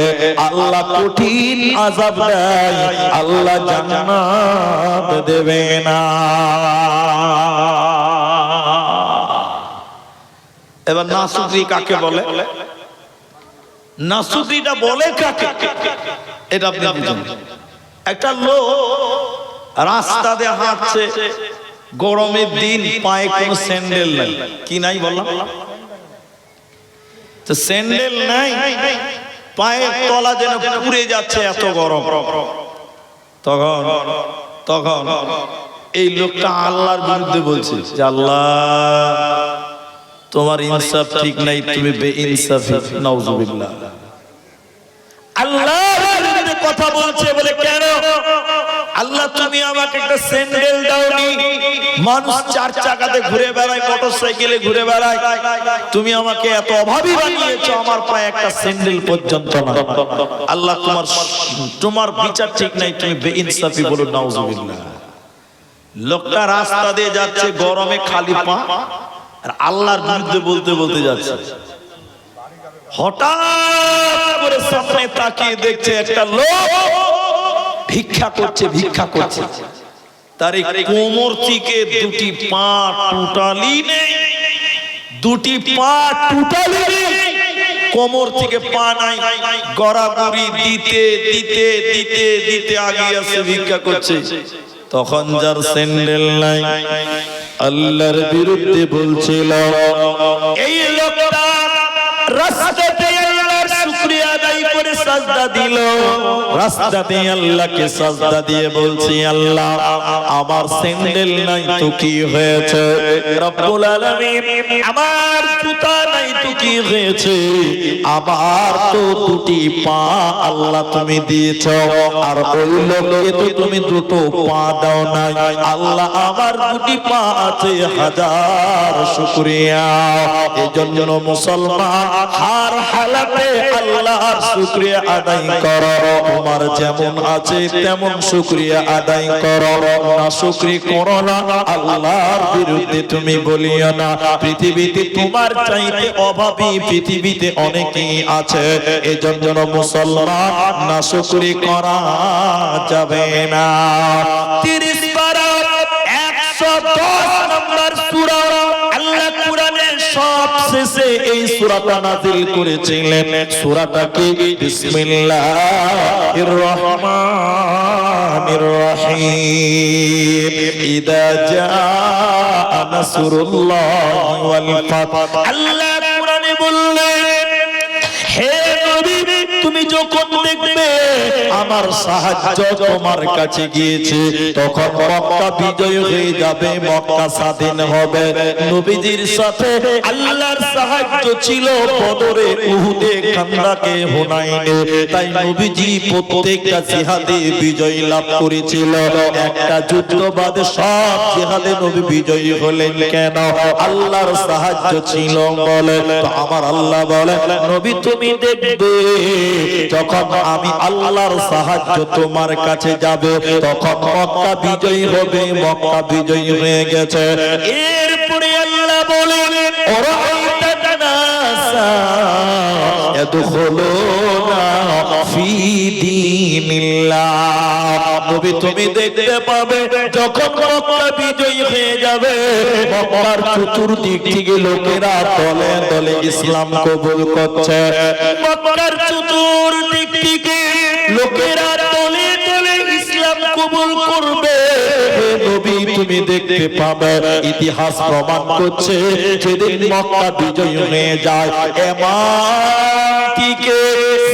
আল্লাহ কঠিন আযাব দেয়, আল্লাহ জান্নাত দেবে না। এবার নাশুকরি কাকে বলে? নাশুকরিটা বলে কাকে এটা আপনি বুঝুন। একটা লোক রাস্তা দিয়ে হাঁটছে, গরমের দিন, পায়ে কোনো স্যান্ডেল নাই। কি নাই বললাম? তো স্যান্ডেল নাই, পায়ের তলা যেন পুড়ে যাচ্ছে, এত গরম। তখন এই লোকটা আল্লাহর বিরুদ্ধে বলছে যে আল্লাহ তোমার ইনসাফ ঠিক নাই, তুমি বেইনসাফি। নাউজুবিল্লাহ। আল্লাহর বিরুদ্ধে কথা বলছে। বলে কেন? আল্লাহ তুমি আমাকে একটা স্যান্ডেল দাওনি, মানুষ 4 চাকাতে ঘুরে বেড়ায়, মোটরসাইকেলে ঘুরে বেড়ায়, তুমি আমাকে এত অভাবী বানিয়েছো, আমার পায়ে একটা স্যান্ডেল পর্যন্ত না। আল্লাহ তোমার বিচার ঠিক নাই, তুমি বেইনসাফি। বলুন নাউজুবিল্লাহ। লোকটা রাস্তা দিয়ে যাচ্ছে গরমে খালি পা, আর আল্লাহর বিরুদ্ধে বলতে বলতে যাচ্ছে। হঠাৎ করে সামনে তাকিয়ে দেখছে একটা লোক ভিক্ষা করছে। তার কোমর থেকে 2টি পা টোটালি নেই, 2টি পা টোটালি নেই, কোমর থেকে পা নাই, গড়াগড়ি দিতে আগে আসে ভিক্ষা করছে। তখন যার স্যান্ডেল নাই আল্লাহর বিরুদ্ধে বলছিল, এই লোকটা রাস্তাতে আল্লাহর শুকরিয়া আদায় করে সাজদা দিল, রাস্তাতে আল্লাহকে সাজদা দিয়ে বলছি আল্লাহ আমার স্যান্ডেল নাই তো কি হয়েছে, রব্বুল আলামিন আমার জুতা নাই তো কি হয়েছে, আমার তো 2টি পা আল্লাহ তুমি দিয়েছো, আর ওই লোককে তো তুমি 2টো পা দাও নাই, আল্লাহ আমার 2টি পা আছে, হাজার শুকরিয়া। এজন্য মুসলমান হার হালাতে আল্লাহর শুকরিয়া আদায় করো, তোমার যেমন আছে তেমন শুকরিয়া আদায় করো, না শুকরি করো না, আল্লাহর বিরুদ্ধে তুমি বলিও না। পৃথিবীতে তোমার চাইতে অভাবী পৃথিবীতে অনেকেই আছে, এজন্য মুসলমান না শুকরি করা যাবে না। 30 পারা 110 নম্বর সূরা আল্লাহ কোরআনের সবশেষে এই সূরাটা নাযিল করেছিলেন। সূরাটা কি? বিসমিল্লাহির রহমানির রহিম। ইদা জাআ নাসরুল্লাহি ওয়াল ফাত। আল্লাহ কোরআনে বললেন, হে নবী তুমি যখন দেখবে দেখবে আমার সাহায্য তোমার কাছে গিয়েছে, তখন মক্কা বিজয় হয়ে যাবে, মক্কা স্বাধীন হবে। নবীজির সাথে আল্লাহর সাহায্য ছিল বদরে, উহুদে, খান্দাকে, হুনাইনে। তাই নবীজি প্রত্যেকটা জিহাদে বিজয় লাভ করেছিল। একটা যুদ্ধ বাদে সব জিহাদে নবী বিজয়ী হলেন কেন? আল্লাহর সাহায্য ছিল বলে। তো আমার আল্লাহ বলে, নবী তুমি দেখবে যখন আমি আল্লাহর সাহায্য তোমার কাছে যাবে, তখন মক্কা বিজয়ী হবে, মক্কা বিজয়ী হয়ে গেছে। এরপরে আল্লাহ বলেন, নবী তুমি দেখতে পাবে যখন মক্কা বিজয়ী হয়ে যাবে, মক্কার চতুর্দিক থেকে লোকেরা দলে দলে ইসলাম কবুল করছে। মক্কার চতুর্দিক থেকে লোকেরা দলে দলে ইসলাম কবুল করবে। নবী তুমি দেখতে পাবে, ইতিহাস প্রমাণ করছে যেদিন মক্কা বিজয় হয়ে যায়, এমনটিকে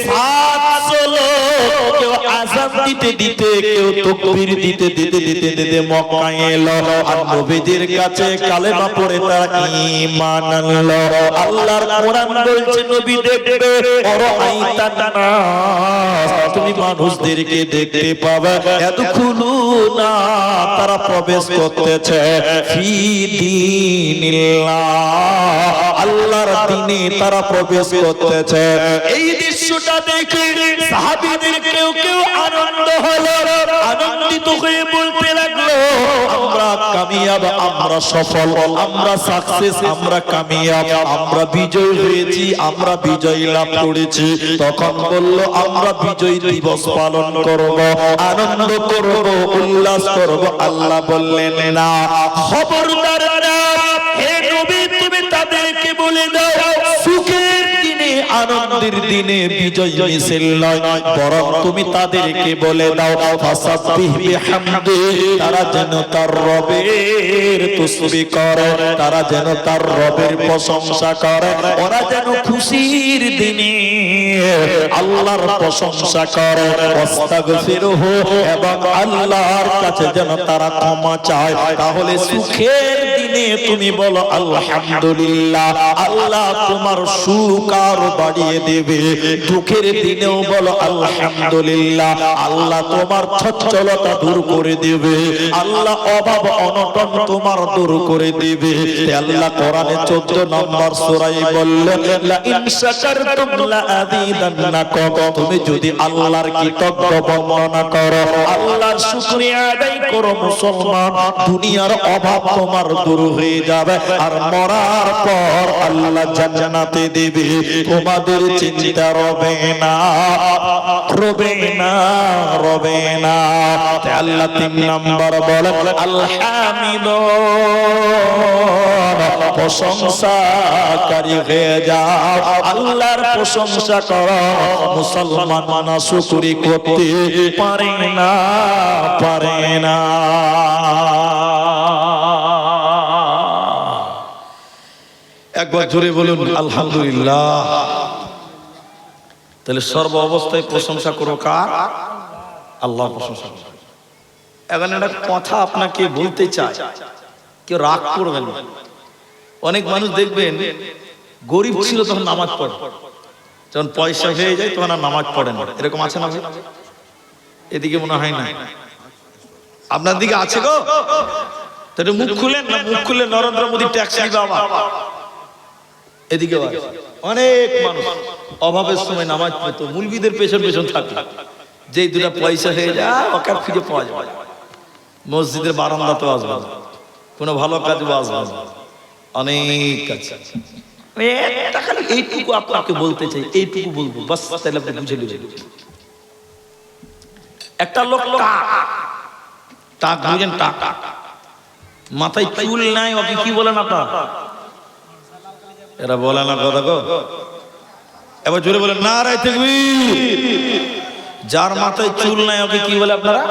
700 লোক, কেউ আযান দিতে দিতে, কেউ তাকবীর দিতে দিতে দিতে দিতে মক্কায় এলো, আর নবীদের কাছে কালেমা পড়ে তারা ঈমান আনলো। আল্লাহর কোরআন বলছে নবী দেখবে, অরাআইতান নাস, তুমি মানুষদেরকে দেখতে পাবে, ইয়াদখুলুনা, তারা প্রবেশ করতেছে, ফি দীনিল্লাহ, আল্লাহর দ্বীনে তারা প্রবেশ করতেছে। এই দৃশ্যটা দেখে সাহাবীদের কেউ কেউ আনন্দ হলো, আনন্দিত হয়ে বলতে লাগলো, আমরা কামিয়াব, আমরা সফল, আমরা সাকসেস, আমরা কামিয়াব, আমরা বিজয় হয়েছি, আমরা বিজয় লাভ করেছি। তখন বলল, আমরা বিজয় দিবস পালন করব, আনন্দ করব, উল্লাস করব। আল্লাহ বললেন, না, খবরদার না, হে নবী তুমি তাদেরকে বলে দাও, সুখের দিনে, আনন্দের দিনে বিজয় মিছিল নয়, বরং তুমি তাদেরকে বলে দাও, ফাসাব্বিহ বিহামদি, তারা যেন তার রবের তাসবিহ করে, তারা যেন তার রবের প্রশংসা করে, ওরা যেন খুশির দিনে আল্লাহর প্রশংসা করে, ওয়াস্তাগফিরহু, এবং আল্লাহর কাছে যেন তারা ক্ষমা চায়। তাহলে সুখের দিনে তুমি বলো আলহামদুলিল্লাহ, আল্লাহ তোমার সুখ আরো বাড়িয়ে দেবে। দুঃখের দিনেও বলো আলহামদুলিল্লাহ, আল্লাহ তোমার ছচ্ছলতা দূর করে দেবে, আল্লাহ অভাব অনটন তোমার দূর করে দেবে। আল্লাহ কোরআনে 14 নম্বর সূরায় বললেন, লা ইন শাকারতুম লা আযীদান্নাকুম, তুমি যদি আল্লাহর কৃতজ্ঞ বর্ণনা করো, আল্লাহর শুকরিয়া আদায় করো মুসলমান, দুনিয়ার অভাব তোমার দূর হয়ে যাবে, আর মরার পর আল্লাহ জান্নাতে দেবে, তোমাদের চিন্তা রবে না, রবে না, রবে না। আল্লাহ 3 নম্বর বলে, আলহামিদুন, প্রশংসাকারী হয়ে যাও, আল্লাহর প্রশংসা করো। মুসলমান না শুকরি করতে পারে না, পারে না। একবার জোরে বলুন আলহামদুলিল্লাহ। তাহলে সর্ব অবস্থায় প্রশংসা করো কার? আল্লাহ প্রশংসা করো। এখন একটা কথা আপনাকে বলতে চাই, কেউ রাগ করবেন না। অনেক মানুষ দেখবেন গরিব ছিল তখন নামাজ পড়ে, যখন পয়সা হয়ে যায় তখন আর নামাজ পড়ে না, এরকম আছে না ভাই? এদিকে মনে হয় না, আপনার দিকে আছে গো? তাহলে মুখ খুলেন না, মুখ খুলে নরেন্দ্র মোদী ট্যাক্স দিবে আবার। এদিকে অনেক মানুষ অভাবের সময় নামাজ পড়তো, মুলবিদের পেছন পেছন থাকে, যেই দুটা পয়সা হয়ে যায় ওকে খুঁজে পাওয়া যাবে, মসজিদের বারান্দাতেও আসবে না, কোনো ভালো কাজও আসবে না, অনেক কাজ। একটা খালি এইটুকু আপনাকে বলতে চাই, এইটুকু বলবো বাস, তাহলে আপনি বুঝে নেবেন। একটা লোক টাক বুঝেন, টাক মাথায় চুল নাই, ওকে কি বলেন আপনারা? এরা বলে না কথা গো, এবার জোরে বলেন নারায়ে তাকবীর। যার মাথায় চুল নাই ওকে কি বলে আপনারা?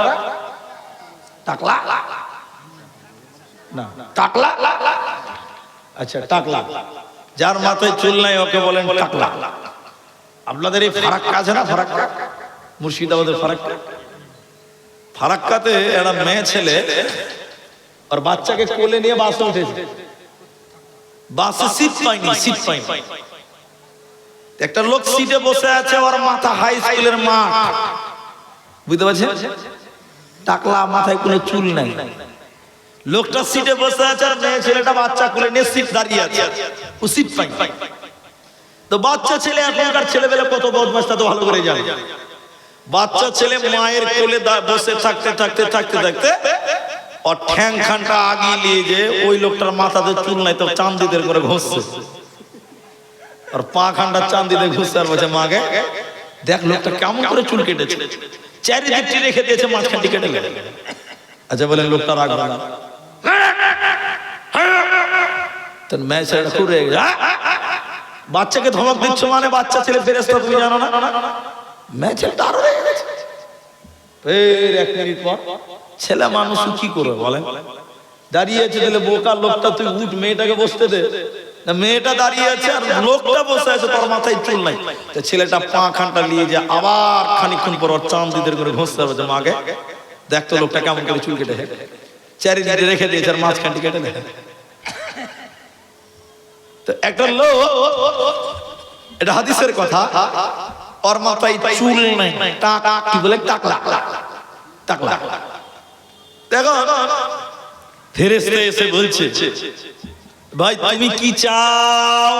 টাকলা না, টাকলা, আচ্ছা টাকলা। যার মাথায় চুল নাই ওকে বলেন টাকলা। আপনাদের এই ফারাক্কা আছে না, ফারাক্কা? মুর্শিদাবাদের ফারাক্কাতে একটা মেয়ে ছেলে আর বাচ্চাকে কোলে নিয়ে বাসে উঠেছে, বাসে সিট পাইনি। একটা লোক সিটে বসে আছে, ওর মাথা হাই স্কুলের মাঠ, বুঝতে পারছেন, টাকলা, মাথায় কোনো চুল নাই। লোকটা সিটে বসে আছে আর মেয়ে ছেলেটা বাচ্চা কোলে নিয়ে সিট দাঁড়িয়ে আছে, ও সিট পাইনি। তো বাচ্চা ছেলে, এখনকার ছেলেবেলা কত বদমাশ তা তো ভালো করে জানে। বাচ্চা ছেলে মায়ের কোলে বসে থাকতে ওর ঠ্যাং খানটা আগিয়ে নিয়ে যে ওই লোকটার মাথাতে চুল নাই তো চান্দিদের করে ঘষছে, আর পা খানটা চান্দিতে ঘষছে, আর বলছে মাকে দেখ লোকটা কেমন করে চুল কেটেছে, চারিদিকটি রেখে দিয়েছে, মাঝখানটি কেটে গেল। আচ্ছা বলেন লোকটা রাখবে না? তোর মেয়ে ছেলেটা খুব রেগে গেছে, বাচ্চাকে ধমক দিচ্ছ মানে বাচ্চা ছেলে ফেরেশতা তুমি জানো না? মেয়ে ছেলেটা আরো রেগে গেছে। ফের 1 মিনিট পর ছেলে মানুষ কি করবে বলেন, দাঁড়িয়ে আছে, তাহলে বোকা লোকটা তুই উঠ, মেয়েটাকে বসতে দে। না, মেয়েটা দাঁড়িয়ে আছে আর লোকটা বসে আছে, তার মাথায় চুল নাই। তো ছেলেটা পা খানটা নিয়ে যে আবার খানিকক্ষণ পর ওর চান্দিদের করে ঘষতে হবে, মাকে দেখ তো লোকটা কেমন করে চুল কেটে চারিদিকে রেখে দিয়েছে, আর মাঝখানটি কেটে দেয়। তো একটা লোক, এটা হাদিসের কথা, ওর মাথায় চুল নাই, কি বলে টাকলা। দেখো ফেরেশতা এসে বলছে ভাই তুমি কি চাও?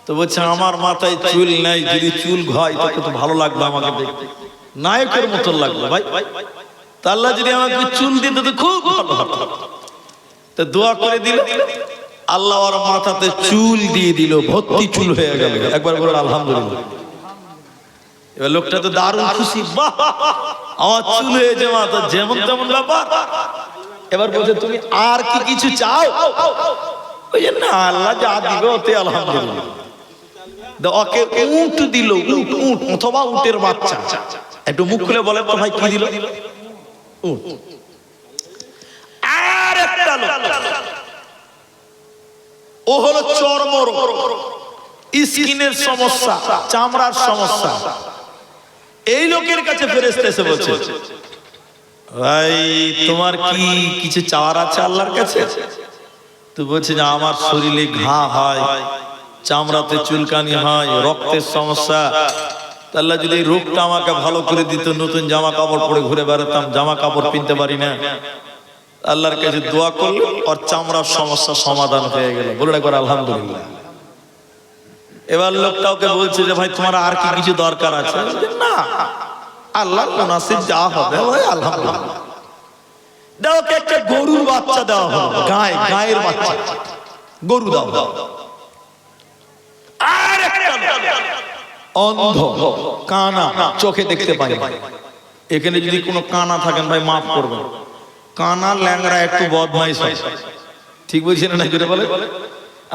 তো বলছে আমার মাথায় চুল নাই, যদি চুল হয় তোকে তো ভালো লাগবে, আমাকে দেখতে নায়কের মতো লাগবে ভাই, তা আল্লাহ যদি আমাকে চুল দিত তো খুব ভালো হতো। তো দোয়া করে দিল, আল্লাহ ওর মাথাতে চুল দিয়ে দিল, ভর্তি চুল হয়ে গেল। একবার বলো আলহামদুলিল্লাহ। এবার লোকটা তো দারুণ খুশি, বাহ আমার চুল হয়েছে মাথা, যেমন তেমন ব্যাপার। এবার বলছে তুমি আর কি কিছু চাও? ওই যে না, আল্লাহ যা দিবে ওতে আলহামদুলিল্লাহ। ওকে উট দিল, উট অথবা উটের বাচ্চা। একটু মুখ খুলে বলে ভাই কি দিল? উট। আর একটা লোক, ও হলো চর্মরোগ, স্কিনের সমস্যা, চামড়ার সমস্যা। এই লোকের কাছে ফেরেশতা এসে বলছে ভাই তোমার কি কিছু চাওয়ার আছে আল্লাহর কাছে? তো বলছে যে আমার শরীরে ঘা হয়, চামড়াতে চুলকানি হয়, রক্তের সমস্যা, আল্লাহ যদি এই রোগটা আমাকে ভালো করে দিত, নতুন জামা কাপড় পরে ঘুরে বেড়াতাম, জামা কাপড় কিনতে পারি না। আল্লাহর কাছে দোয়া করলে ওর চামড়ার সমস্যা সমাধান হয়ে গেল। বলে একবার আলহামদুলিল্লাহ। এবার লোকটা ওকে বলছে যে ভাই তোমার আর কি কিছু দরকার আছে? না, আল্লাহ মুনাসিব যা হবে আলহামদুলিল্লাহ। দাও একটা গরুর বাচ্চা দেওয়া হলো, গায়ের বাচ্চা, গরু দাও। আর একটা অন্ধ, কানা, চোখে দেখতে পায় না। এখানে যদি কোনো কানা থাকেন ভাই মাফ করবেন, কানা ল্যাংড়া একটু বদমাইশ হয়, ঠিক বলছেন না? যেটা বলে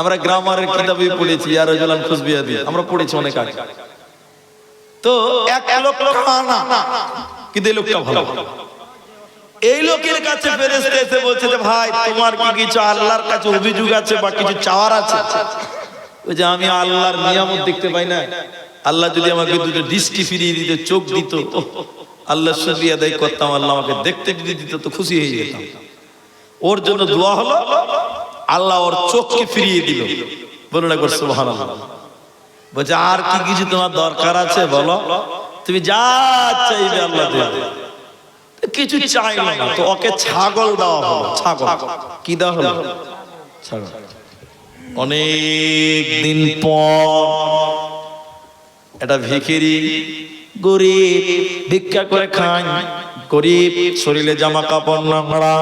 আমরা গ্রামারের কিতাবে পড়েছি, আর রাজুলান খুশবিয়া দিয়ে আমরা পড়েছি অনেক আগে। তো এক লোক কানা, কিন্তু এই লোকটা ভালো। এই লোকের কাছে ফেরেশতা এসে বলছে যে ভাই তোমার কি কিছু আল্লাহর কাছে অভিযোগ আছে বা কিছু চাওয়ার আছে? ওই যে আমি আল্লাহর নিয়ামত দেখতে পাই না, আল্লাহ যদি আমাকে দুটো দৃষ্টি ফিরিয়ে দিত, চোখ দিত, আল্লাহ শুকরিয়া আদায় করতাম, আল্লাহ আমাকে দেখতে যদি দিত তো খুশি হয়ে যেতাম। ওর জন্য দোয়া হলো, আল্লাহ ওর চোখকে ফিরিয়ে দিল। বলুন একবার সুবহানাল্লাহ। বলছে আর কি কিছু তোমার দরকার আছে বলো, তুমি যা চাইবে আল্লাহ দেবে। কিছু চাইল না, তো ওকে ছাগল দেওয়া হলো। ছাগল কি দেওয়া হলো? ছাগল। অনেক দিন পর এটা ভিখিরি, গরিব, ভিক্ষা করে খায়, গরিব, শরীরে জামা কাপড় নোংরা,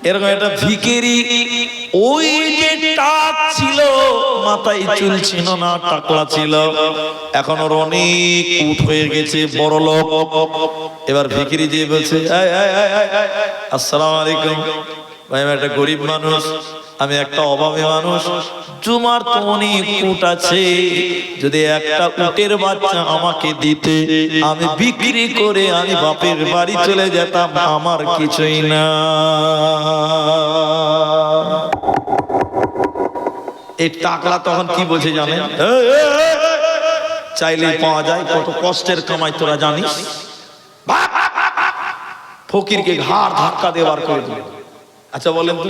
এরকম একটা ভিখিরি। ওই যে টাক ছিল, মাথায় চুল ছিল না, টাকলা ছিল, এখন ওর অনেক উট হয়ে গেছে, বড় লোক। এবার ভিখিরি যে বলছে আসসালামু আলাইকুম ভাই, আমি একটা গরিব মানুষ, আমি একটা অভাবী মানুষ, তোমার তো অনেক উট আছে, যদি একটা উটের বাচ্চা আমাকে দিতে, আমি বিক্রি করে আমি বাপের বাড়ি চলে যেতাম, আমার কিছুই না। এই টাকলা তখন কি বলছে জানেন? চাইলেই পাওয়া যায়, কত কষ্টের কামাই তোরা জানিস। ফকিরকে ঘাড় ধাক্কা দেওয়ার করে দিল। আচ্ছা বলেন তো,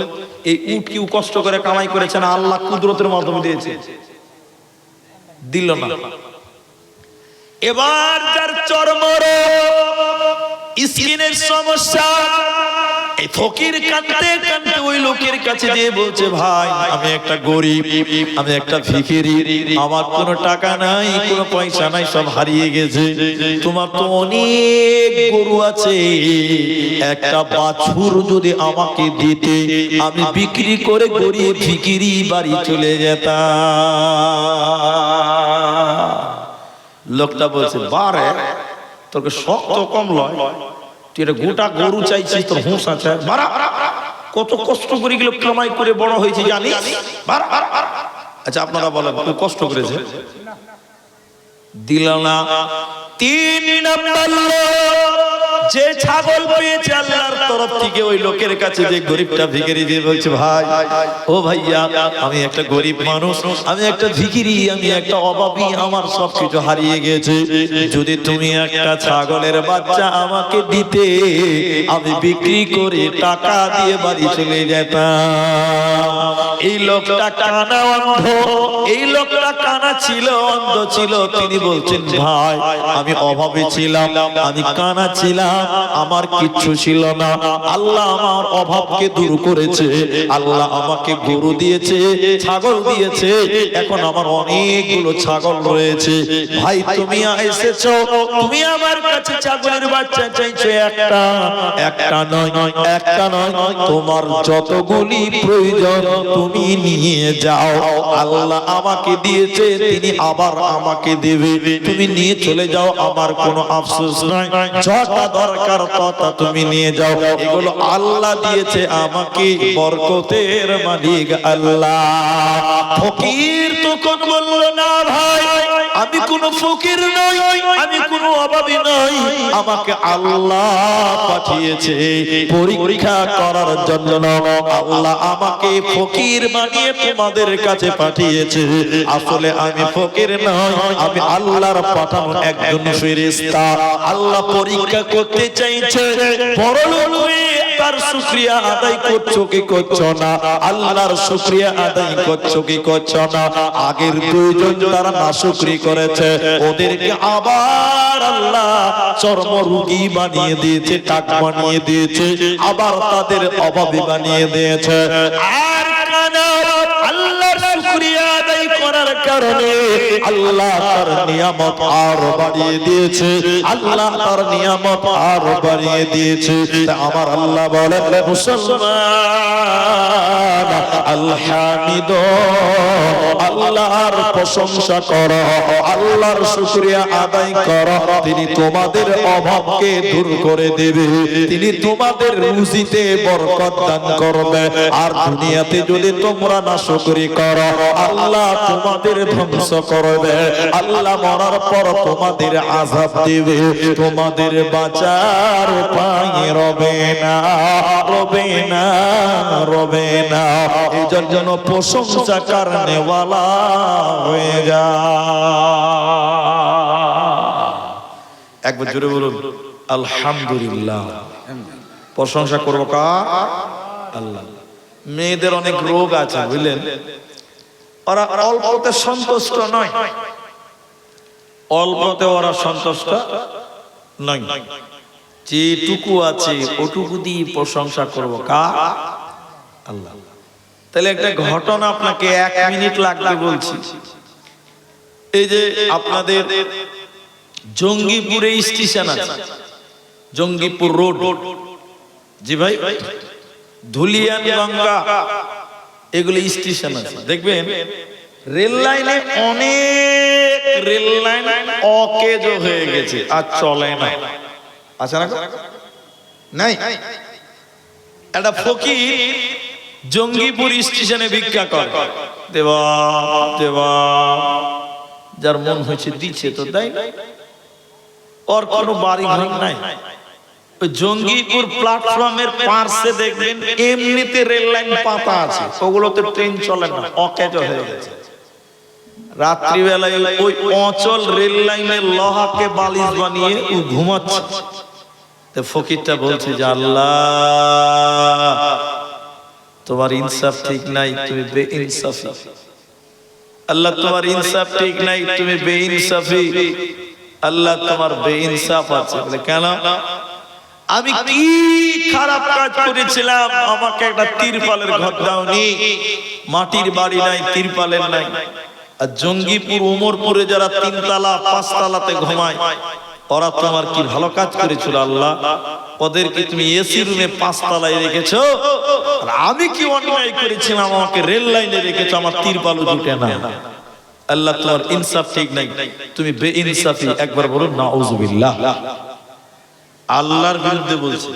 এই উট কি কষ্ট করে কামাই করেছে না আল্লাহ কুদরতের মাধ্যমে দিয়েছে? দিল না। এবার যার চরম স্কিনের সমস্যা, এই ফকির কাঁদতে কাঁদতে ওই লোকের কাছে যেয়ে বলছে, ভাই আমি একটা গরিব, আমি একটা ভিখিরি, আমার কোনো টাকা নাই, কোনো পয়সা নাই, সব হারিয়ে গেছে। তোমার তো অনেক গরু আছে, একটা বাছুর যদি আমাকে দিতে, আমি বিক্রি করে গরিব ভিখিরি বাড়ি চলে যেতাম। লোকটা বলছে, বারে তোকে শক্ত কম লয়, তুই এটা গোটা গরু চাইছিস, তোর হুঁশ আছে? কত কষ্ট করে গেল, কামাই করে বড় হয়েছে জানিস? আচ্ছা আপনারা বলেন, খুব কষ্ট করেছে, দিল না। 3 নম্বর যে ছাগল পেয়েছে আল্লাহর তরফ থেকে, ওই লোকের কাছে যে গরিবটা ভিখারি দিয়ে বলছে, ভাই ও ভাইয়া আমি একটা গরিব মানুষ, আমি একটা ভিখারি, আমি একটা অভাবী, আমার সবকিছু হারিয়ে গেছে, যদি তুমি একটা ছাগলের বাচ্চা আমাকে দিতে, আমি বিক্রি করে টাকা দিয়ে বাড়ি চলে যেতাম। এই লোকটা কানা অন্ধ, এই লোকটা কানা ছিল, অন্ধ ছিল। তিনি বলছেন, ভাই আমি অভাবী ছিলাম, আমি কানা ছিলাম, আমার কিচ্ছু ছিল না, আল্লাহ আমার অভাবকে দূর করেছে, আল্লাহ আমাকে গরু দিয়েছে, ছাগল দিয়েছে, এখন আমার অনেকগুলো ছাগল রয়েছে। ভাই তুমি এসেছো, তুমি আমার কাছে ছাগলের বাচ্চা চাইছো, একটা একটা নয়, একটা নয়, তোমার যতগুলি প্রয়োজন তুমি নিয়ে যাও, আল্লাহ আমাকে দিয়েছে, তিনি আবার আমাকে দেবে, তুমি নিয়ে চলে যাও, আমার কোনো আফসোস নাই, যত দরকার তত তুমি নিয়ে যাও, এগুলো আল্লাহ দিয়েছে আমাকে, বরকতের মালিক আল্লাহ। ফকির তখন বলল, না ভাই আমি কোনো ফকির নই, আমি কোনো অভাবী নই, আমাকে আল্লাহ পাঠিয়েছে পরীক্ষা করার জন্য, আল্লাহ আমাকে ফকির বানিয়ে তোমাদের কাছে পাঠিয়েছে, আসলে আমি ফকির নই, আমি আল্লাহর পাঠানো একজন ফেরেশতা। আল্লাহ পরীক্ষা করতে চাইছে, বড় লোক হয়ে তার শুকরিয়া আদায় করছো কি করছো না, আল্লাহর শুকরিয়া আদায় করছো কি করছো না। আগের দুইজন তারা নাশুকরি করেছে, ওদেরকে আবার আল্লাহ চর্ম রোগী বানিয়ে দিয়েছে, টাক বানিয়ে দিয়েছে, আবার তাদের অভাবী বানিয়ে দিয়েছে। আর কানা আল্লাহর শুকরিয়া আদায় করার কারণে আল্লাহ তার নিয়ামত আরো বাড়িয়ে দিয়েছে, আল্লাহ তার নিয়ামত আরো বাড়িয়ে দিয়েছে। আমার আল্লাহ বলেন, মুসলমান আলহামিদ, আল্লাহর প্রশংসা করো, আল্লাহর শুকরিয়া আদায় করো, তিনি তোমাদের অভাবকে দূর করে দেবে, তিনি তোমাদের রুজিতে বরকত দান করবে। আর দুনিয়াতে যদি তোমরা নাশুকরি করো, আল্লাহ তোমাদের ধ্বংস করবে, আল্লাহ মরার পর তোমাদের আযাব দেবে, তোমাদের বাঁচার উপায় রবে না, রবে না, রবে না। এই জন্য প্রশংসা করনে ওয়ালা হয়ে যা। একবার জোরে বলুন আলহামদুলিল্লাহ। প্রশংসা করবো কার? আল্লাহ। মেয়েদের অনেক রোগ আছে বুঝলেন, ওরা অল্পতে সন্তুষ্ট নয়, অল্পতে ওরা সন্তুষ্ট নয়, যেটুকু আছে ওটুকু দিয়ে প্রশংসা করবো কার? আল্লাহ। তাহলে একটা ঘটনা আপনাকে 1 মিনিট লাগবে বলছি। এই যে আপনাদের জঙ্গিপুরে স্টেশন আছে, জঙ্গিপুর রোড, জি ভাই, ধুলিয়ান গঙ্গা, এগুলো স্টেশন আছে। দেখবেন রেল লাইনে অনেক রেল লাইন অকেজ হয়ে গেছে, আর চলে না, আছে না? নাই। একটা ফকির জঙ্গিপুর স্টেশনে ভিক্ষা করে, দেবা দেবা, যার মন হয়েছে দিচ্ছে, তো তাই ওর কোনো বাড়ি ঘর নাই। ওই জঙ্গিপুর প্ল্যাটফর্মের পাশে দেখবেন এমনিতে রেল লাইন পাতা আছে, ওগুলোতে ট্রেন চলে না, অকেজ হয়ে গেছে। রাত্রিবেলায় ওই অচল রেল লাইনের লোহাকে বালিশ বানিয়ে ও ঘুমাচ্ছে। তো ফকিরটা বলছে যে আল্লাহ তোমার ইনসাফ ঠিক নাই, তুমি বেইনসাফি। আল্লাহ তোমার ইনসাফ ঠিক নাই, তুমি বেইনসাফি। আল্লাহ তোমার বেইনসাফ আছে। বলে কেন? আমি কি খারাপ কাজ করেছিলাম? আমাকে একটা তিরপালের ঘর দাওনি, মাটির বাড়ি নাই, তিরপালের নাই। আর জঙ্গিপুর ওমরপুরে যারা 3 তলা 5 তলাতে ঘুমায়, ওরা তোমার কি ভালো কাজ করেছিল আল্লাহ? ওদেরকে তুমি এসি রুমে 5 তলায় রেখেছো, আর আমি কি অন্যায় করেছিলাম? আমাকে রেল লাইনে রেখেছো, আমার তিরপালও জুটে না। আল্লাহ তোমার ইনসাফ ঠিক নাই, তুমি বেইনসাফি। একবার বলুন নাউজুবিল্লাহ। আল্লাহর বিরুদ্ধে বলছে।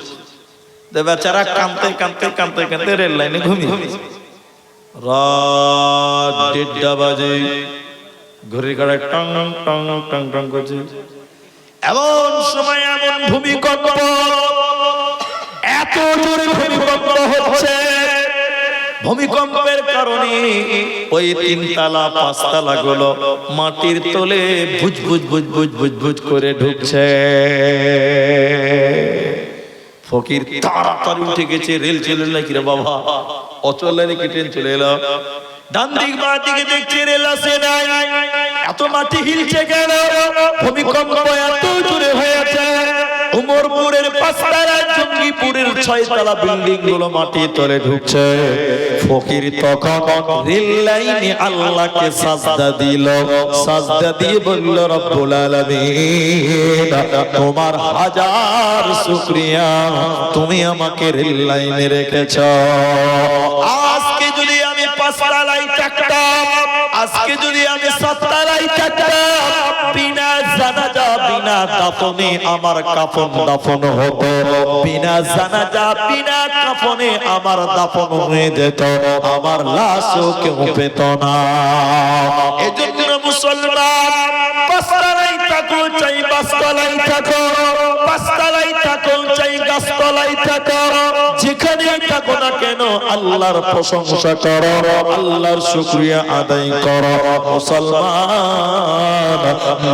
বেচারা কাঁদতে কাঁদতে কাঁদতে কাঁদতে রেল লাইনে ঘুমিয়ে। রাত 1:30 বাজে, ঘড়ির কাঁটায় টং টং টং টং করছে। এমন সময় এমন ভূমিকম্প, এত জোরে ভূমিকম্প হচ্ছে, ভূমিকম্পের কারণে ওই 3 তলা 5 তলা গুলো মাটির তলে ভুজ ভুজ ভুজ ভুজ ভুজ ভুজ করে ঢুকছে। ফকির তাড়াতাড়ি উঠে গেছে। রেল চলে নাকি রে বাবা? অচল লাইনে কি ট্রেন চলে এলো? ডান দিক বাঁ দিকে দেখছে রেল আসে নাই। এত মাটি হিলছে কেন? ভূমিকম্প এত জোরে হয়েছে। উমরপুরের 5 তলা, জঙ্গিপুরের 6 তলা বিল্ডিং গুলো মাটির তলে ঢুকছে। ফকির তখন রেল লাইনে আল্লাহকে সাজদা দিল। সাজদা দিয়ে বলল রব্বুল আলামিন, তোমার হাজার শুকরিয়া, তুমি আমাকে রেল লাইনে রেখেছো। আজকে যদি আমি 5 তলায় থাকতাম, আজকে যদি আমি 7 তলায় থাকতাম, বিনা জানাজা বিনা দাফনে আমার কাফন দাফন হতো। বিনা জানাজা বিনা কাফনে আমার দাফন হয়ে যেত, আমার লাশও কেউ পেত না। এজন্য মুসলমান 5 তলায় থাকো চাই 5 তলায় থাকো, 5 তলায় থাকো চাই 10 তলায় থাকো, যেখানে থাকো না কেন আল্লাহর প্রশংসা করো, আল্লাহর শুকরিয়া আদায় করো। মুসলমান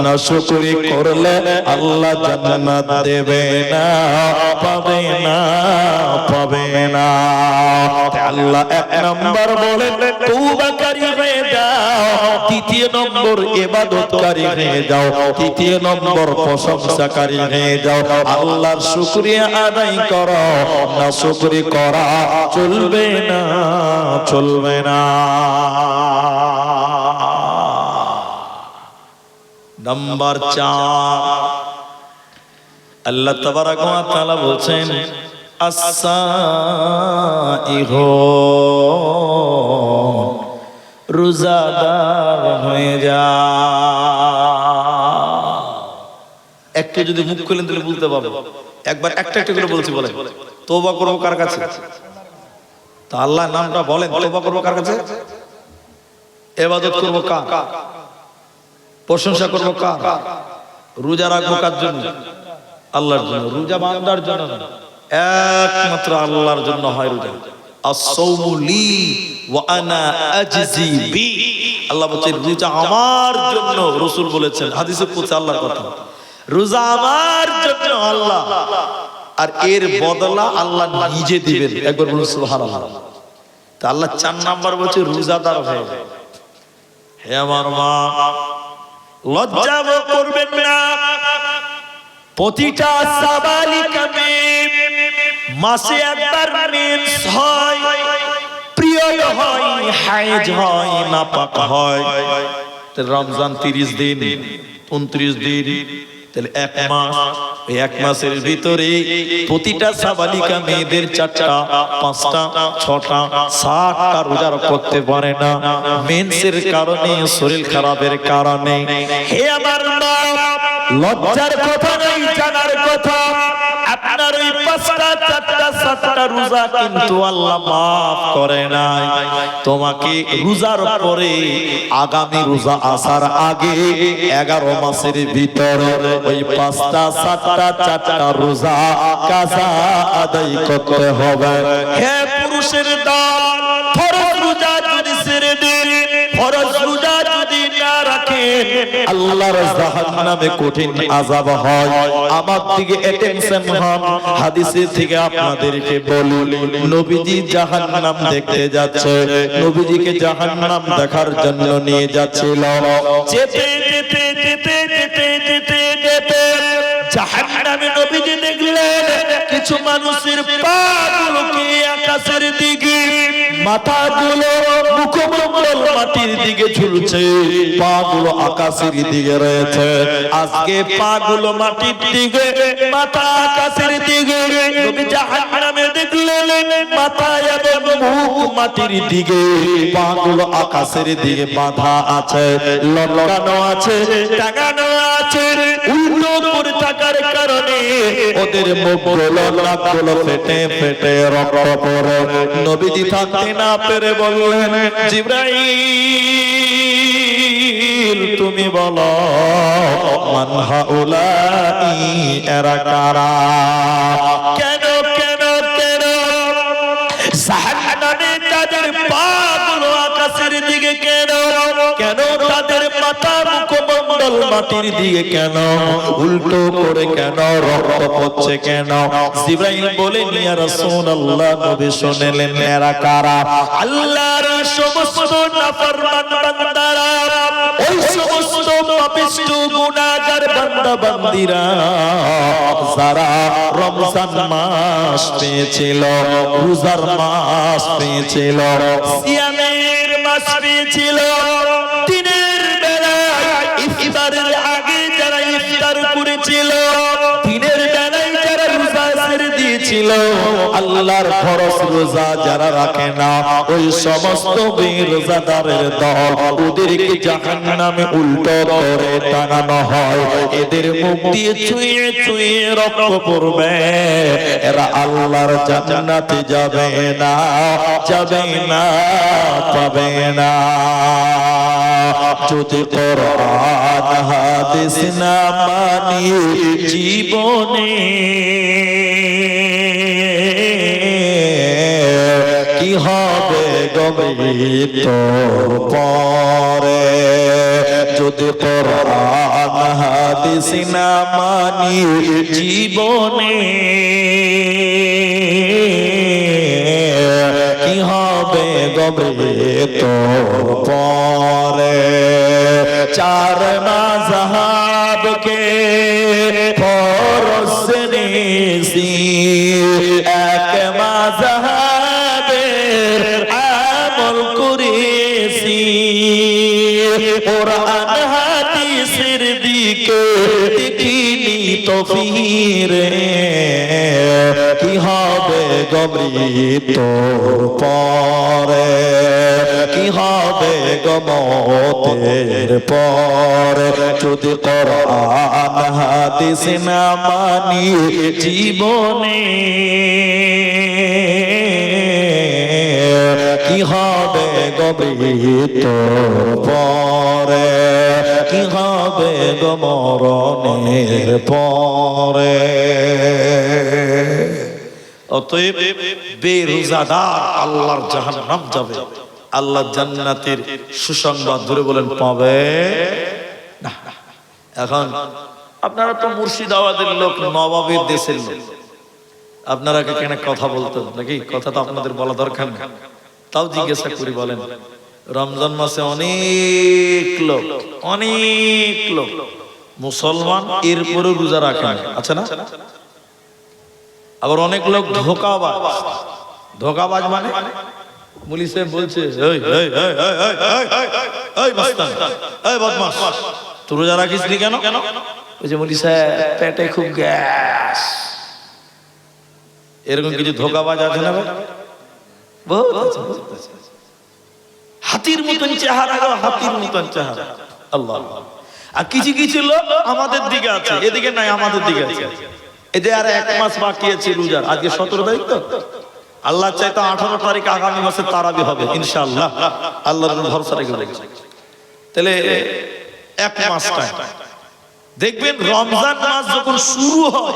না শুকরি করলে আল্লাহ জান্নাত দেবে না, পাবে না, পাবে না। আল্লাহ 1 নম্বর বলেন তওবাকারী হয়ে যাও, 2 নম্বর ইবাদতকারী হয়ে যাও, 3 নম্বর প্রশংসাকারী হয়ে যাও। আল্লাহর শুকরিয়া আদায় করো, না শুকরি করা চলবে না, চলবে না। নাম্বার 4, আল্লাহ তাবারাক ওয়া তাআলা বলেন আস-সাইহুন, রোজাদার হয়ে যা। একটু যদি মুখ খুলেন তাহলে বলতে পারবে। একবার একটা একটা করে বলছি, বলেন তওবা করব কার কাছে? তা আল্লাহর নামটা বলেন, তওবা করব কার কাছে? ইবাদত করব কার? প্রশংসা করব কার? রোজা রাখবো কার জন্য? আল্লাহর জন্য। রোজা বান্দার জন্য না, একমাত্র আল্লাহর জন্য হয় রোজা। আস-সাওমু লি ওয়া আনা আজজি বি। আল্লাহ বলেন রোজা আমার জন্য। রাসূল বলেছেন হাদিসে কুদসি আল্লাহর কথা, রোজা আমার জন্য আল্লাহ, আর এর বদলা আল্লাহ নিজে দিবেন। একবার বলুন সুবহানাল্লাহ। তা আল্লাহ 4 নাম্বার বলছে রোজাদার হয়ে। হে আমার মা, লজ্জা করবেন না। প্রতিটা সাবালিকা মেয়ে মাসে একবার মেন্স হয়, পিরিয়ড হয়, হাইজ হয়, নাপাক হয়। রমজান 30 দিন, 29 দিন, তাহলে 1 মাস। এই 1 মাসের ভিতরে প্রতিটা সাবালিকা মেয়েদের 4টা, 5টা, 6টা, 7টা রোজা করতে পারে না মেন্সের কারণে, শরীর খারাপের কারণে। হে আমার মা, লজ্জার কথা নাই, জানার কথা। আপনার ওই 5টা, 4টা, 7টা রোজা কিন্তু আল্লাহ মাফ করে নাই। তোমাকে রোজার পরে আগামী রোজা আসার আগে 11 মাসের ভিতরে ওই 5টা, 7টা, 4টা রোজা কাজা আদায় করতে হবে। হে পুরুষের দল, ফরজ রোজা যদি ছেড়ে দেন, ফরজ রোজা যদি না আল্লাহর জাহান্নামে কঠিন আযাব হয়। আমার দিকে অ্যাটেনশন হন, হাদিসে থেকে আপনাদেরকে বলি, নবীজি জাহান্নাম দেখতে যাচ্ছে, নবীজিকে জাহান্নাম দেখার জন্য নিয়ে যাচ্ছিল। যেতে যেতে যেতে যেতে যেতে যেতে জাহান্নামে নবীজি দেখলেন কিছু মানুষের পাগুলোকে আকাশের দিকে, মাথাগুলো মুখমণ্ডল মাটির দিকে ঝুলছে, পাগুলো আকাশের দিকে রয়েছে। আজকে পাগুলো মাটির দিকে, মাথা আকাশের দিকে। নবী জাহান্নামে দেখলেন মাথা এবং মুখ মাটির দিকে, পাগুলো আকাশের দিকে বাঁধা আছে, লটকানো আছে, টাঙানো আছে। উল্টো করে থাকার কারণে ওদের মুখগুলো নাকগুলো ফেটে ফেটে রক্ত পড়ে। নবীজি থাকতে না পেরে বললেন, জিবরাইল তুমি বলো মান হাউলাই, এরা কারা? কেন কেন কেন জাহান্নামে তাদের পাগুলো আকাশের দিকে কেন? কেন তাদের মাথা মুখমণ্ডল মাটির দিকে কেন? উল্টো করে কেন? রক্ত পড়ছে কেন? জিবরাইল বলেন, ইয়া রাসূলুল্লাহ, নবী শুনলেন এরা কারা? আল্লাহর সমস্ত নাফরমান বান্দারা, ওই সমস্ত পাপিষ্ঠ গুনাহগার বান্দা বান্দিরা যারা রমজান মাস পেয়েছিল, রোজার মাস পেয়েছিল, সিয়ামের মাস পেয়েছিল, দিনের বেলায় ইফতারের আগে যারা ইফতার করেছিল, দিনের বেলায় যারা রোজা ছেড়ে দিয়েছিল, আল্লাহর ফরজ রোজা যারা রাখে না, ওই সমস্ত বেরোজাদারের দল, ওদেরকে জাহান্নামে উল্টো করে টাঙানো হয়। এদের মুখ দিয়ে ছুঁয়ে ছুঁয়ে রক্ত পড়বে। এরা আল্লাহর জান্নাতে যাবে না, যাবে না, পাবে না। যদি কোরআন হাদিস না মানি জীবনে, কি হবে মৃত্যুর পরে? যদি কোরআন হাদিস না মানি জীবনে, কি হবে মৃত্যুর পরে? চার মাযহাবকে ফরজ নেছি, এক মাযহাবের আমল করেছি, কোরআন হাদিসের দিকে দেখিনি তো ফিরে, কি হবে মৃত্যুর পরে? কি হবে মওতের পরে? যদি কোরআন হাদিস না মানি জীবনে, কি হবে মৃত্যুর পরে? কি হবে মরণের পরে? অতএব বেরোজাদার আল্লাহর জাহান্নাম যাবে, আল্লাহ জান্নাতের সুসংবাদ ধরে বলেন পাবে না। এখন আপনারা তো মুর্শিদাবাদের লোক, নবাবের দেশের লোক, আপনারা কেন কথা বলতেন নাকি? কথা তো আপনাদের বলা দরকার না, তাও জিজ্ঞাসা করি, বলেন রমজান মাসে অনেক লোক মুসলমান এরপরে রোজা রাখেন, আছে না? আবার অনেক লোক ধোঁকাবাজ মানে পুলিশে বলছে, তুই রোজা রাখিস নি কেন? ওই যে মুলি সাহেব পেটে খুব গ্যাস, এরকম কিছু ধোঁকাবাজ আছে না? হাতির মতন চেহারা, হাতির মতন চেহারা। আল্লাহ। আর কিছু কিছু লোক আমাদের দিকে আছে, এদিকে নাই, আমাদের দিকে আছে। এদের আর এক মাস বাকি আছে রোজার, আজকে 17 তারিখ তো, আল্লাহ চাইতো 18 তারিখ আগামী মাসে তারাবি হবে ইনশাআল্লাহ, আল্লাহর ভরসা রেখে বলছি। তাহলে এক মাস টাইম দেখবেন, রমজান মাস যখন শুরু হয়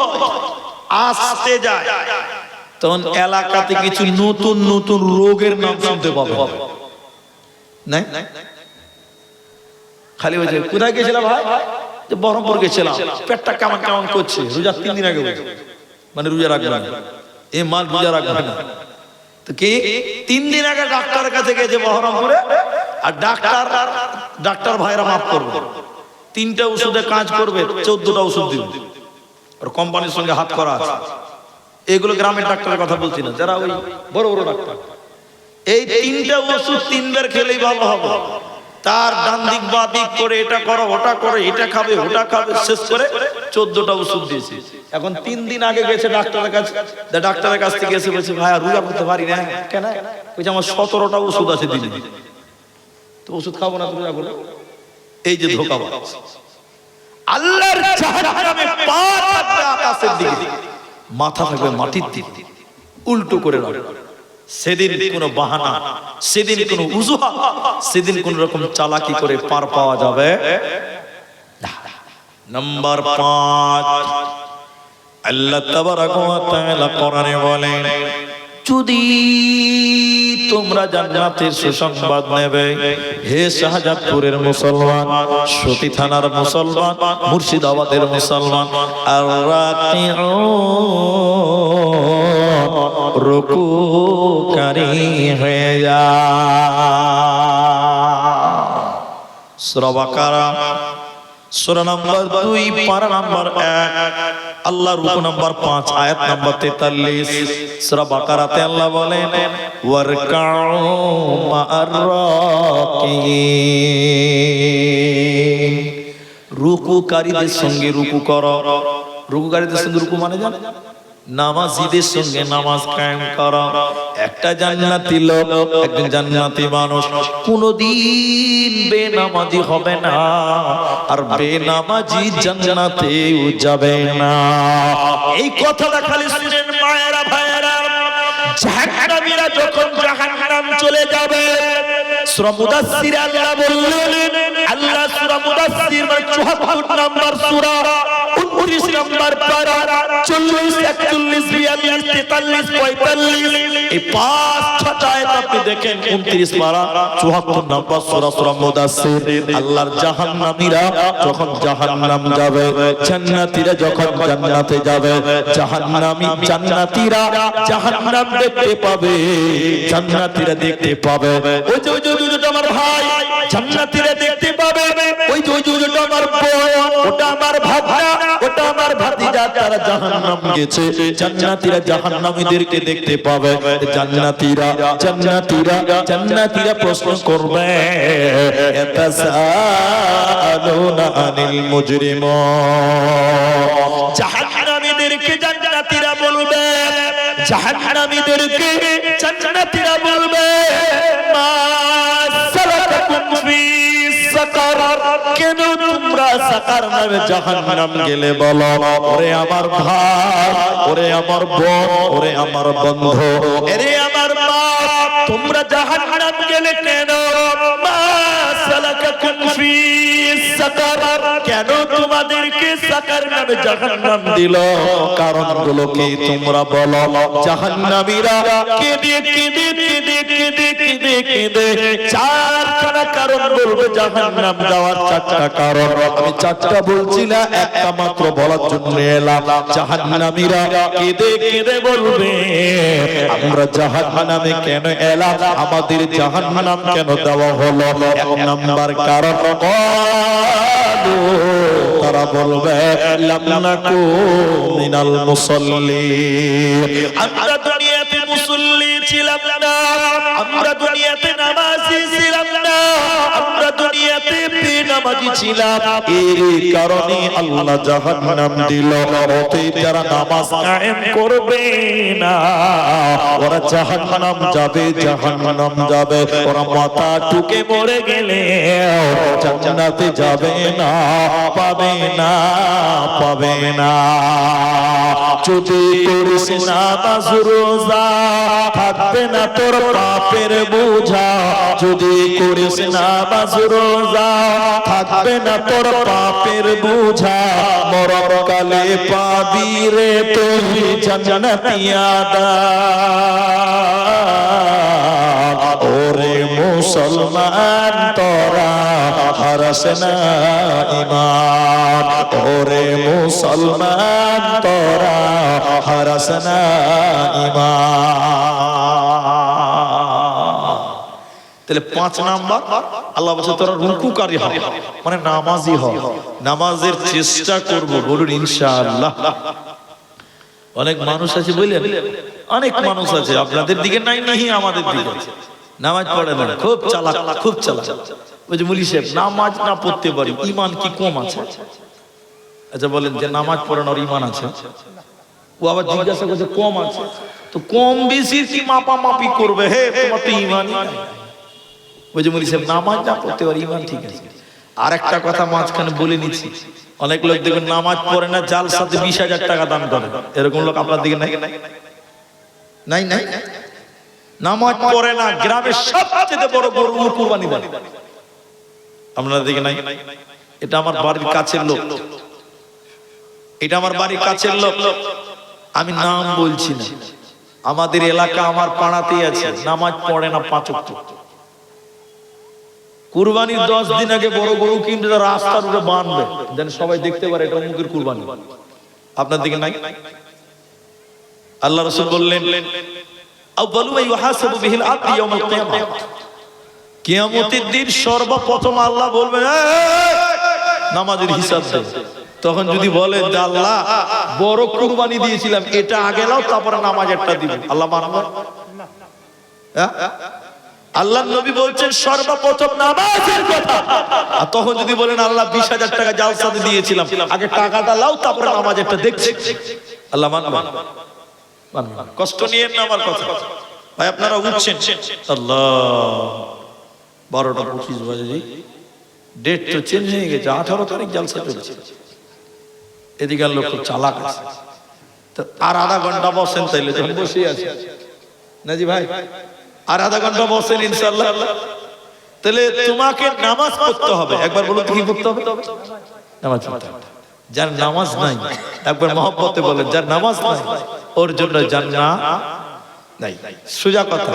আসতে যায়, তখন এলাকাতে কিছু নতুন নতুন রোগের নাম শুনতে পাবেন। খালি হয়েছে কোথায় গেছিলাম ভাই? যে বহরমপুর গেছিলাম। পেটটা কেমন কেমন করছে, রোজা 3 দিন আগে বলছে, মানে রোজা রাখবে না, এই মাল রোজা রাখবে না। তো কি 3 দিন আগে ডাক্তারের কাছে গেছে বহরমপুরে, আর ডাক্তার ভাইরা মাফ করবে, 3টা ওষুধে কাজ করবে, 14টা ওষুধ দিবে, আর কোম্পানির সঙ্গে হাত করা আছে। এগুলো গ্রামের ডাক্তারের কথা বলছি না, যারা ওই বড় বড় ডাক্তার। এই 3টা ওষুধ 3 বার খেলেই ভালো হবে। তার ডান দিক বা দিক করে এটা করো ওটা করো, এটা খাবে ওটা খাবে, শেষ করে 14টা ওষুধ দিয়েছে। এখন 3 দিন আগে গেছে ডাক্তারের কাছে, ডাক্তারের কাছ থেকে এসে বলছে ভাই আর রোজা করতে পারি না। কেন? বলছে আমার 17টা ওষুধ আছে দিনে, তো ওষুধ খাবো না রোজা করে। এই যে ধোঁকাবাজ। আল্লাহর জাহান্নামে পা থাকবে আকাশের দিকে, মাথা থাকবে মাটির দিকে, উল্টো করে রাখবে। সেদিন কোনো বাহানা, সেদিন কোনো উজুহাত, সেদিন কোন রকম চালাকি করে পার পাওয়া যাবে না। নাম্বার 5, আল্লাহ তাবারাক ওয়া তাআলা কোরআনে বলেন, যদি তোমরা জান্নাতের সুসংবাদ নেবে, হে শাহজাদপুরের মুসলমান, সতী থানার মুসলমান, মুর্শিদাবাদের মুসলমান, আর রাকিউ রুকুকারী হয়ে যা। সূরা বাকারা সূরা নাম্বার 2 পারা নাম্বার 1, আল্লাহ রুকু নাম্বার 5 আয়াত নাম্বার 43। সূরা বাকারাতে আল্লাহ বলেন ওয়ারকাউ মা'আর রাকিঈন, রুকুকারীদের সঙ্গে রুকু করো। রুকুকারীদের সঙ্গে রুকু মানে জানো? নামাজীদের সঙ্গে নামাজ কায়েম করা। একটা জান্নাতি লোক, একজন জান্নাতি মানুষ কোনদিন বেনামাজি হবে না, আর বেনামাজি জান্নাতেও যাবে না। এই কথাটা খালি শুনেন মায়েরা ভাইয়েরা। জাহান্নামীরা যখন জাহান্নাম চলে যাবে, সূরা মুদাসসির আল্লাহ বললেন, আল্লাহ সূরা মুদাসসির 74 নম্বর সূরা 29 নম্বর পারা 40 41 42 43 45 এই 5-6টা আয়াত আপনি দেখেন। 29 পারা 74 নম্বর সূরা সূরা মুদাসসির। আল্লাহর জাহান্নামীরা যখন জাহান্নাম যাবে, জান্নাতীরা যখন জান্নাতে যাবে, জাহান্নামী জান্নাতীরা জাহান্নাম দেখতে পাবে, জান্নাতীরা দেখতে পাবে। ওই যে আমার ভাই, জান্নাতীরা দেখতে পাবে। ওই যে আমার বোন, ওটা আমার ভাবনা, ওটা আমার ভাতিজা, তারা জাহান্নাম গেছে। জান্নাতীরা জাহান্নামীদেরকে দেখতে পাবে। জান্নাতীরা প্রশ্ন করবে, ইয়াতাসাআলুনা আনিল মুজরিমিন। জাহান্নামীদেরকে জান্নাতীরা বলবে, জাহান্নামীদেরকে জান্নাতীরা বলবে, মা সালাকাকুম ফি সাকার, কেন তোমরা সাকার নামে জাহান্নাম গেলে বলো। ওরে আমার ভাই, ওরে আমার বোন, ওরে আমার বন্ধু, এরে আমার মা, তোমরা জাহান্নাম গেলে কেন? মা সালাকাকুম ফি সাকার, কেন তোমাদেরকে সাকার নামে জাহান্নাম দিল? কারণগুলো কি তোমরা বলো। জাহান্নামীরা কেঁদে কেঁদে কেঁদে কেঁদে কেঁদে কেঁদে 4খানা কারণ বলবে জাহান্নাম যাওয়ার। 4টা কারণ, আমি 4টা বলছি না, একটা মাত্র বলার জন্য এলাম। জাহান্নামীরা কেঁদে কেঁদে বলবে, আমরা জাহান্নামে কেন এলাম, আমাদের জাহান্নাম কেন দেওয়া হলো? 1 নাম্বার কারণ, তারা বলবে লাম নাকু মিনাল মুসাল্লিন, আমরা দুনিয়াতে মুসল্লি ছিলাম না, আমরা দুনিয়াতে নামাজি ছিলাম না, আমরা দুনিয়াতে বেনামাজি ছিলাম। এই কারণে আল্লাহ জাহান্নাম দিল। ওতে যারা নামাজ কায়েম করবে না, ওরা জাহান্নাম যাবে, জাহান্নাম যাবে। ওরা মাথা টুকে মরে গেলে জান্নাতে যাবে না, পাবে না, পাবে না। যদি করিস নামাজ রোজা, থাকবে না তোর পাপের বোঝা। যদি করিস নামাজ রোজা, থাকবে না তোর পাপের বোঝা মরণকালে পাবি রে তুই জান্নাতি আদাব ওরে মুসলমান তোরা হারাস না ঈমান ওরে মুসলমান তোরা হারাস না ঈমান তাহলে 5 নাম্বার আল্লাহ বলছে তোরা রুকুকারী হ মানে নামাজি হ নামাজের চেষ্টা করব বলুন ইনশাআল্লাহ অনেক মানুষ আছে বুঝলেন অনেক মানুষ আছে আপনাদের দিকে নাই নাহি আমাদের দিকে আছে নামাজ পড়ে না খুব চালাক ওই যে মুলি সাহেব নামাজ না পড়তে পারি ঈমান কি কম আছে আচ্ছা বলেন যে নামাজ পড়ে না আর ঈমান আছে ও আবার জিজ্ঞাসা করছে কম আছে তো কম বেশি কি মাপামাপি করবে হে তোমার তো ঈমানই নাই ওই যে মুলি সাহেব নামাজ না পড়তে পারি ঈমান ঠিক আছে আর একটা কথা মাঝখানে বলে নিচ্ছি অনেক লোক দেখবেন নামাজ পড়ে না জালসাতে 20,000 টাকা দান করে এরকম লোক আপনার দিকে নাই নাই নাই নামাজ পড়ে না গ্রামের সবচেয়ে বড় গরু কুরবানি দেয় আপনার দিকে নাই এটা আমার বাড়ির কাছের লোক এটা আমার বাড়ির কাছের লোক আমি নাম বলছি না আমাদের এলাকা আমার পাড়াতেই আছে নামাজ পড়ে না 5 ওয়াক্ত কুরবানির 10 দিন আগে বড় গরু কিনতে রাস্তার উপরে বাঁধবে যেন সবাই দেখতে পারে এটা মুখের কুরবানি আপনার দিকে নাই আল্লাহ রাসূল বললেন আউয়ালু মা ইউহাসাবু বিহিল আবদু ইয়াউমাল কিয়ামাহ কিয়ামতের দিন সর্বপ্রথম আল্লাহ বলবেন নামাজের হিসাব দে তখন যদি বলেন যে আল্লাহ বড় কুরবানি দিয়েছিলাম এটা আগে নাও তারপরে নামাজেরটা দিব আল্লাহ মানবে না আল্লাহর নবী বলছেন সর্বপ্রথম নামাজের কথা আর তখন যদি বলেন আল্লাহ 20,000 টাকা জালসাতে দিয়েছিলাম আগে টাকাটা লাও তারপরে নামাজেরটা দেখছি আল্লাহ মানবে কষ্ট নিয়ে না আমার কথা ভাই আপনারা উঠছেন আল্লাহ 12টা 25 বাজে জি ডেট তো চেঞ্জ হয়ে গেছে 18 তারিখ জালসা চলছে এদিকে লোক খুব চালাক আছে তো আর আধা ঘন্টা বসেন তাইলে যখন বসে আছে না জি ভাই আর আধা ঘন্টা বসেন ইনশাআল্লাহ তাহলে তোমাকে নামাজ পড়তে হবে একবার বলুন কি পড়তে হবে নামাজ পড়তে হবে যার নামাজ নাই একবার মহব্বতে বলেন যার নামাজ নাই ওর জন্য জান্নাত নাই সোজা কথা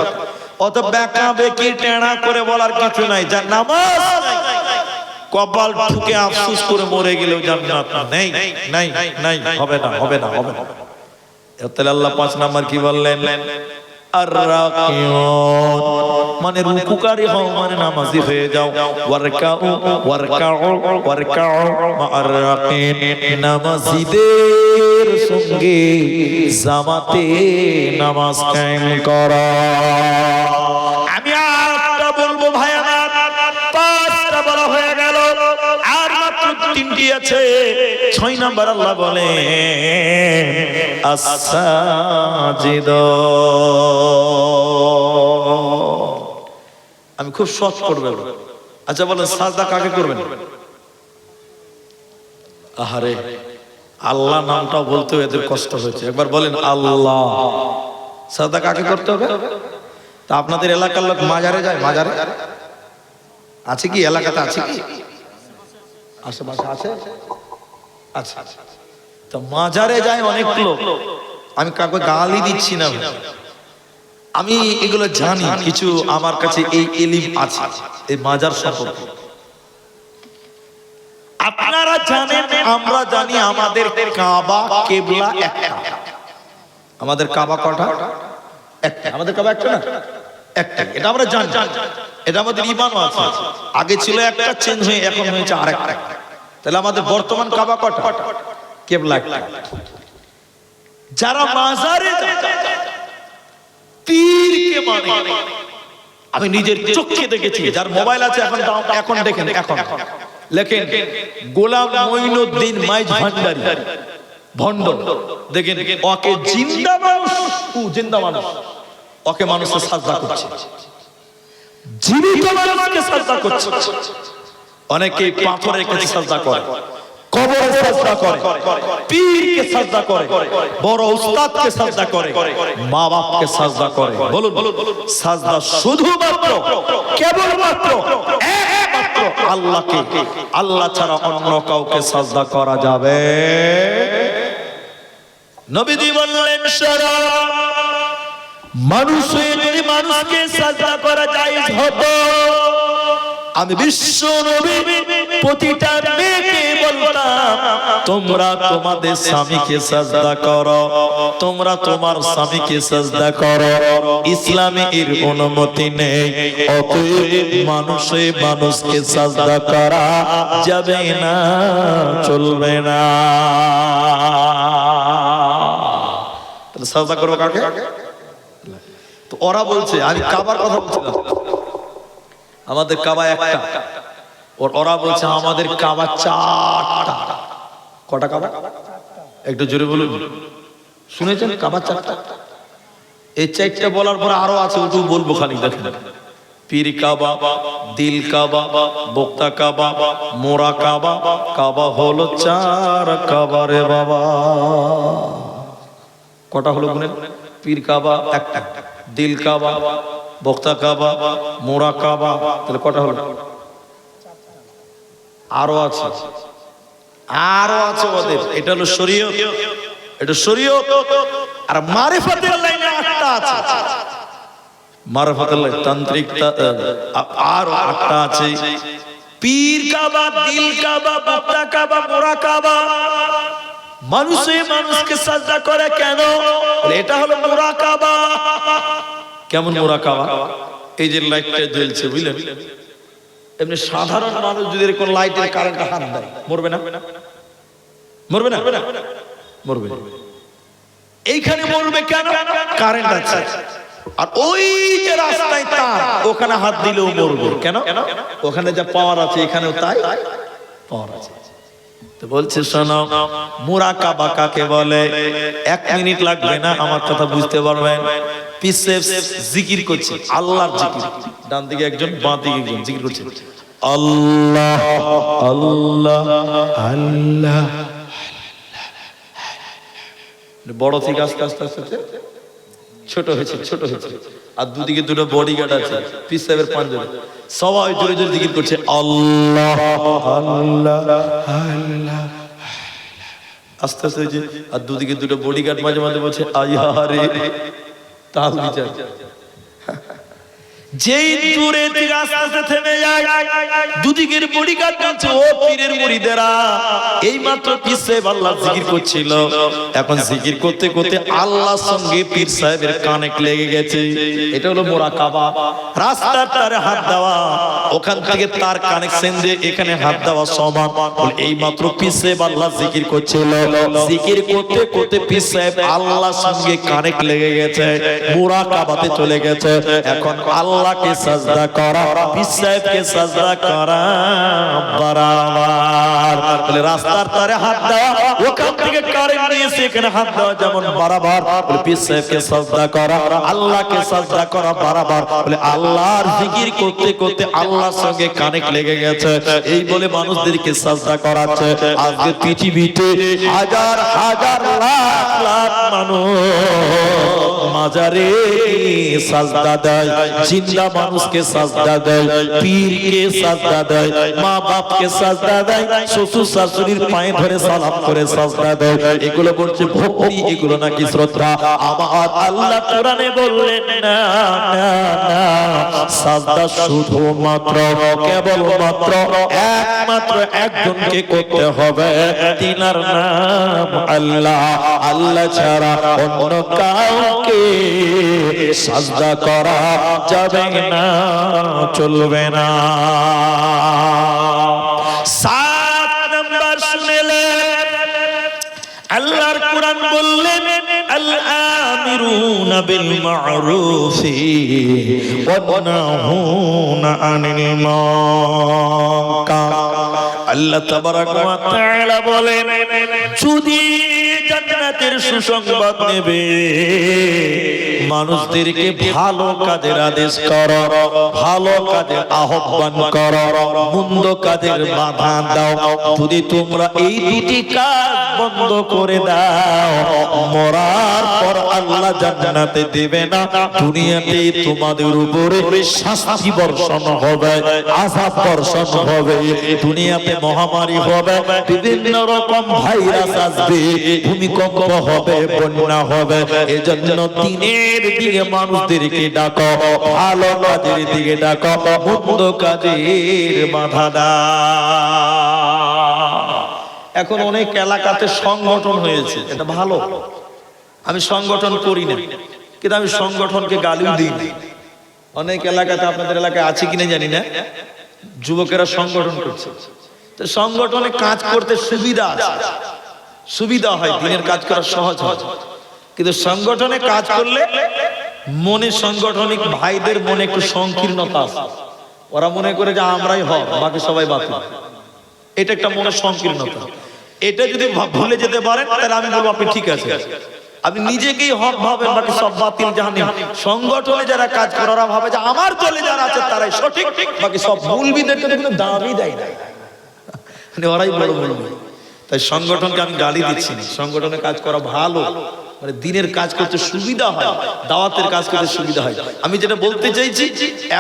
অত বেকা বেকি টেনা করে বলার কিছু নাই যার নামাজ নাই কপাল ঠুকে আফসোস করে মরে গেলেও জান্নাত নেই নাই নাই হবে না তাহলে আল্লাহ 5 নাম্বার কি বললেন আর-রাকিউন মানে রুকুকারী হও মানে নামাজি হয়ে যাও ওয়ারকাউ মা'আর-রাকিন নামাজীদের সঙ্গে জামাতে নামাজ কায়েম করা আমি আরেকটা বলবো ভাই আমার 5টা বলা হয়ে গেল আর মাত্র 3টি আছে 6 নাম্বার আল্লাহ বলেন as-সাজিদ আমি খুব শর্ট করব আচ্ছা বলেন সাজদা কাকে করবেন আহারে আল্লাহ নামটা বলতে এদের কষ্ট হয়েছে একবার বলেন আল্লাহ সাজদা কাকে করতে হবে তা আপনাদের এলাকার লোক মাজারে যায় মাজারে আছে কি এলাকাতে আছে কি আশেপাশে আছে আচ্ছা তো মাজারে যায় অনেক লোক আমি কাউকে গালি দিচ্ছি না আমি এগুলো জানি কিছু আমার কাছে এই ইলম আছে এই মাজার সম্পর্কে আপনারা জানেন আমরা জানি আমাদের কাবা কিবলা একটা আমাদের কাবা কটা একটা আমাদের কাবা একটা না একটা এটা আমরা জানি এটা আমাদের ঈমানও আছে আগে ছিল একটা চেঞ্জ হয়ে এখন হয়েছে আরেকটা তাহলে আমাদের বর্তমান কাবা কটা কিবলা একটা যারা মাজারে পীরকে মানে আমি নিজের চোখে দেখেছি যার মোবাইল আছে এখন দেখেন এখন লেখেন গোলাম মঈনুদ্দিন মাইজ ভান্ডারী ভণ্ড দেখেন ওকে জিন্দা মানুষ ওকে মানুষের সাজদা করছে জীবিত মানুষকে সাজদা করছে অনেকে পাথরের কাছে সাজদা করে কবরে সাজদা করে পীরকে সাজদা করে বড় উস্তাদকে সাজদা করে মা বাপকে সাজদা করে বলুন সাজদা শুধুমাত্র কেবলমাত্র একমাত্র একমাত্র আল্লাহকে, আল্লাহ ছাড়া অন্য কাউকে সাজদা করা যাবে। নবীজি বললেন শোনো, মানুষ হয়ে যদি মানুষকে সাজদা করা জায়েজ হতো, আমি বিশ্ব নবী প্রতিটা মেয়েকে বলতাম তোমরা তোমাদের স্বামীকে সাজদা করো, তোমরা তোমার স্বামীকে সাজদা করো। ইসলামে এর অনুমতি নেই, অতএব মানুষে মানুষকে সাজদা করা যাবে না, চলবে না। তাহলে সাজদা করবো কাকে? তো ওরা বলছে, আমি কাবার কথা বলছিলাম, আমাদের কাবা একটা, ওরা বলছে আমাদের কাবা চারটা। কটা কাবা? একটু জোরে বলুন, শুনেছেন? কাবা চারটা। এই চারটা বলার পর আরো আছে, ওটু বলবো খালি দেখেন। পীর কাবা, দিল কাবা, বক্তা কাবা, মোরা কাবা। কাবা হলো চার কাবা রে বাবা। কটা হলো গুনেন? পীর কাবা একটা, দিল কাবা, বক্তা কাবা, মোরা কাবা। তাহলে কটা হলো? আরো আছে, আরো আছে ওদের। এটা হলো শরীয়ত, এটা শরীয়ত। আর মারিফাতের লাইনে আটটা আছে, মারিফাতের লাইনে তান্ত্রিক আরো আটটা আছে। পীর কাবা, দিল কাবা, বক্তা কাবা, মোরা কাবা। মানুষে মানুষকে সাজদা করে কেন? এটা হলো মোরা কাবা। কেমন মোরা কাবা? এই যে লাইটটা জ্বলছে বুঝলেন, এমনি সাধারণ মানুষ যদি কোন লাইটের কারেন্টে হাত দেয় মরবে না? মরবে না? মরবে। এইখানে মরবে কেন? কারেন্ট আছে। আর ওই যে রাস্তায় তার, ওখানে হাত দিলেও মরবে কেন? ওখানে যা পাওয়ার আছে এখানেও তাই পাওয়ার আছে। তো বলছে শোনো, মুরাকাবা কাকে বলে? 1 মিনিট লাগবে না আমার কথা বুঝতে পারবেন। পিছে জিকির করছে, আল্লাহর জিকির। ডান দিকে একজন, বাঁ দিকে একজন জিকির করছে, আল্লাহ আল্লাহ আল্লাহ। বড় থেকে আস্তে আস্তে আস্তে ছোট হয়েছে, ছোট হয়েছে। আর দুদিকে দুটো বডিগার্ড আছে, পীর সাহেবের পাঞ্জাবি, সবাই জোরে জোরে জিকির করছে, আল্লাহ আল্লাহ আল্লাহ। আস্তে আস্তে হয়েছে। আর দুদিকে দুটো বডিগার্ড মাঝে মাঝে বলছে আয়ারে, তাল বিচার। যেই দূরে থেকে আস্তে আস্তে থেমে যায়, দুদিকের বডিগার্ড বলছে ও পীরের মুরিদেরা, এই মাত্র পীর সাহেব আল্লাহর জিকির করছিল। এখন জিকির করতে করতে আল্লাহর সঙ্গে পীর সাহেবের কানেক্ট লেগে গেছে। এটা হলো মুরাকাবা। রাস্তার তারে হাত দেওয়া, ওখান থেকে তার কানেকশন দিয়ে এখানে হাত দেওয়া সমান। এই মাত্র পীর সাহেব আল্লাহর জিকির করছিল, জিকির করতে করতে পীর সাহেব আল্লাহর সঙ্গে কানেক্ট লেগে গেছে, মুরাকাবাতে চলে গেছে। এখন আল্লাহকে সাজদা করা, পীর সাহেবকে সাজদা করা বরাবর। বলে রাস্তার তারে হাত দেওয়া, ওখান থেকে কারেন্ট নিয়ে এখানে হাত দেওয়া যেমন বরাবর। বলে পীর সাহেবকে সাজদা করা, আল্লাহকে সাজদা করা বরাবর। বলে আল্লাহর জিকির করতে করতে আল্লাহর সঙ্গে কানেক্ট লেগে গেছে। এই বলে মানুষদেরকে সাজদা করাচ্ছে। আজকে পৃথিবীতে হাজার হাজার লাখ লাখ মানুষ মাজারে সাজদা দেয়, জিন্দা মানুষকে সাজদা দেয়, পীরকে সাজদা দেয়, মা বাপকে সাজদা দেয়, শ্বশুর শাশুড়ির পায়ে ধরে সালাম করে সাজদা দেয়। এগুলো বলছে ভক্তি, এগুলো নাকি শ্রদ্ধা। আমার আল্লাহ কোরআনে বললেন না না না, সাজদা শুধুমাত্র কেবলমাত্র একমাত্র একজনকে করতে হবে, তিনার নাম আল্লাহ। আল্লাহ ছাড়া অন্য কাউকে সাজদা করা যাবে না, চলবে না। 7 নাম্বার শুনেলেন, আল্লাহর কোরআন বললেন আল আমিরুনা বিল মা'রুফি ওয়া নাহুনা আনিল মুনকার। আল্লাহ তাবারাক ওয়া তাআলা বলেন, যদি জান্নাতের সুসংবাদ নেবে, মানুষদেরকে ভালো কাজের আদেশ করো, ভালো কাজের আহ্বান করো, মন্দ কাজের বাধা দাও। যদি তোমরা এই দুটি কাজ বন্ধ করে দাও, মরার পর আল্লাহ জান্নাতে দেবে না, দুনিয়াতে তোমাদের উপরে শাস্তি বর্ষণ হবে, আযাব বর্ষণ হবে, দুনিয়াতে মহামারী হবে, বিভিন্ন রকম ভাইরাস আসবে, ভূমিকম্প হবে, বন্যা হবে। এজন্য দিনের দিকে মানুষদেরকে ডাকো, ভালো কাজের দিকে ডাকো, মন্দ কাজের বাধা দাও। এখন অনেক এলাকাতে সংগঠন হয়েছে, এটা ভালো, আমি সংগঠন করি না, কিন্তু আমি সংগঠনকে গালিও দিই না। অনেক এলাকাতে, আপনাদের এলাকায় আছে কিনা জানি না, যুবকেরা সংগঠন করছে, তো সংগঠনে কাজ করতে সুবিধা আছে, সুবিধা হয়, দিনের কাজ করা সহজ হয়, কিন্তু সংগঠনে কাজ করলে মনে, সাংগঠনিক ভাইদের মনে একটু সংকীর্ণতা আছে, ওরা মনে করে যে আমরাই হক, বাকি সবাই বাতিল, এটা একটা মনে সংকীর্ণতা। এটা যদি ভুলে যেতে পারেন তাহলে আমি বলবো আপনি ঠিক আছে, আপনি নিজেকেই হক ভাবেন, বাকি সব বাতিল জাহান্নাম। সংগঠনে যারা কাজ করে ওরা ভাবে যে আমার দলে যারা আছে তারাই সঠিক, বাকি সব মৌলবীদেরকে কোনো দামই দেয় না, মানে ওরাই বড় মৌলবী। তাই সংগঠনকে আমি গালি দিচ্ছি না, সংগঠনে কাজ করা ভালো, মানে দিনের কাজ করতে সুবিধা হয়, দাওয়াতের কাজ করতে সুবিধা হয়। আমি যেটা বলতে চাইছি,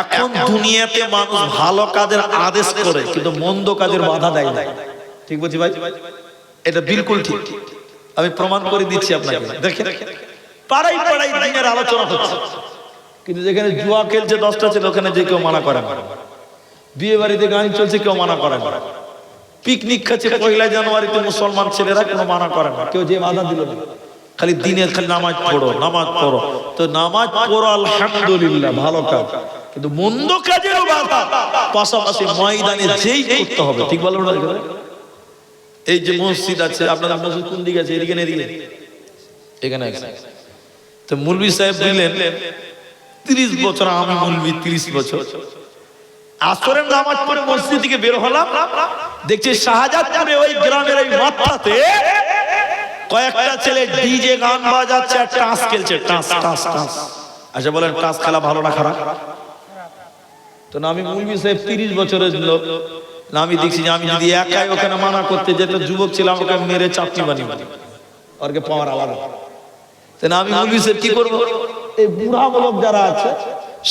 এখন দুনিয়াতে মানুষ ভালো কাজের আদেশ করে কিন্তু মন্দ কাজের বাধা দেয় না, ঠিক বলছি ভাই? এটা বিলকুল ঠিক, আমি প্রমাণ করে দিচ্ছি আপনাকে। দেখেন, পাড়াই পাড়াই দিনের আলোচনা হচ্ছে, কিন্তু যেখানে জুয়া খেলছে 10টা ছেলে, ওখানে যে কেউ মানা করে না। বিয়ে বাড়িতে গান চলছে, কেউ মানা করে না। পিকনিক খাচ্ছে 1 জানুয়ারিতে মুসলমান ছেলেরা, কোনো মানা করে না, কেউ যে বাধা দিল না। খালি দিনে খালি নামাজ পড়ো, নামাজ পড়ো, তো নামাজ পড়ো আলহামদুলিল্লাহ, ভালো কাজ, কিন্তু মন্দ কাজেরও বাধা পাশাপাশি ময়দানে যেই করতে হবে, ঠিক বলো না? এই যে মসজিদ আছে, আপনাদের মসজিদ কোন দিকে আছে? এদিকে না এদিকে? এখানে আছে। তো মুলবি সাহেব দিলেন 30 বছর, আমি মুলবি 30 বছর, আসরের নামাজ পড়ে মসজিদ থেকে বের হলাম, দেখছি শাহজাদপুরে ওই গ্রামের ওই মাথাতে কয়েকটা ছেলে ডিজে গান বাজাচ্ছে আর টাস খেলছে, টাস টাস টাস। আচ্ছা বলেন, টাস খেলা ভালো না খারাপ? তো না, আমি মুলবি সাহেব 30 বছরের লোক, না আমি দেখছি যে আমি যদি একাই ওখানে মানা করতে যেত, যুবক ছিলাম, ওকে মেরে চাকরি বানিয়ে ওরকে পাওয়ার আলাদা। তো না, আমি মুলবি সাহেব কি করবো, এই বুড়া লোক যারা আছে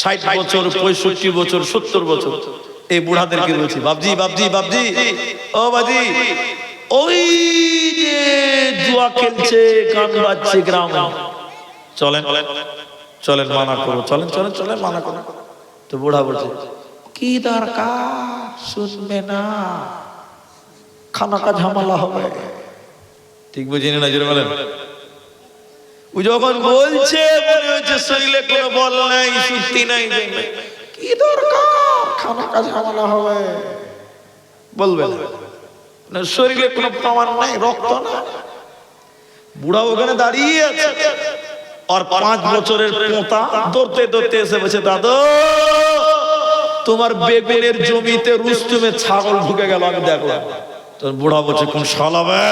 60 বছর, 65 বছর, 70 বছর, এই বুড়াদেরকে বলছি, বাবজি বাবজি বাবজি, ও বাজি, ওই যে জুয়া খেলছে, গান বাজছে গ্রামে, চলেন চলেন মানা করো, চলেন চলেন চলেন মানা করো। তো বুড়া বলছে, কি দরকার, শুনবে না, খানাকা ঝামেলা হবে, ঠিক বুঝিনি না? জোরে বলেন। ও যখন বলছে মনে হচ্ছে শরীরে কোনো বল নাই, শক্তি নাই, কি দরকার, খানাকা ঝামেলা হবে, বলবে না, শরীরে কোনো পাওয়ার নাই, রক্ত না। বুড়া ওখানে দাঁড়িয়ে আছে, আর 5 বছরের পোঁতা দৌড়তে দৌড়তে এসে বলছে, দাদু তোমার বেগুনের জমিতে রুস্তুমে ছাগল ঢুকে গেল, আমি দেখলাম। তোর বুড়া বলছে, কোন শালাবে,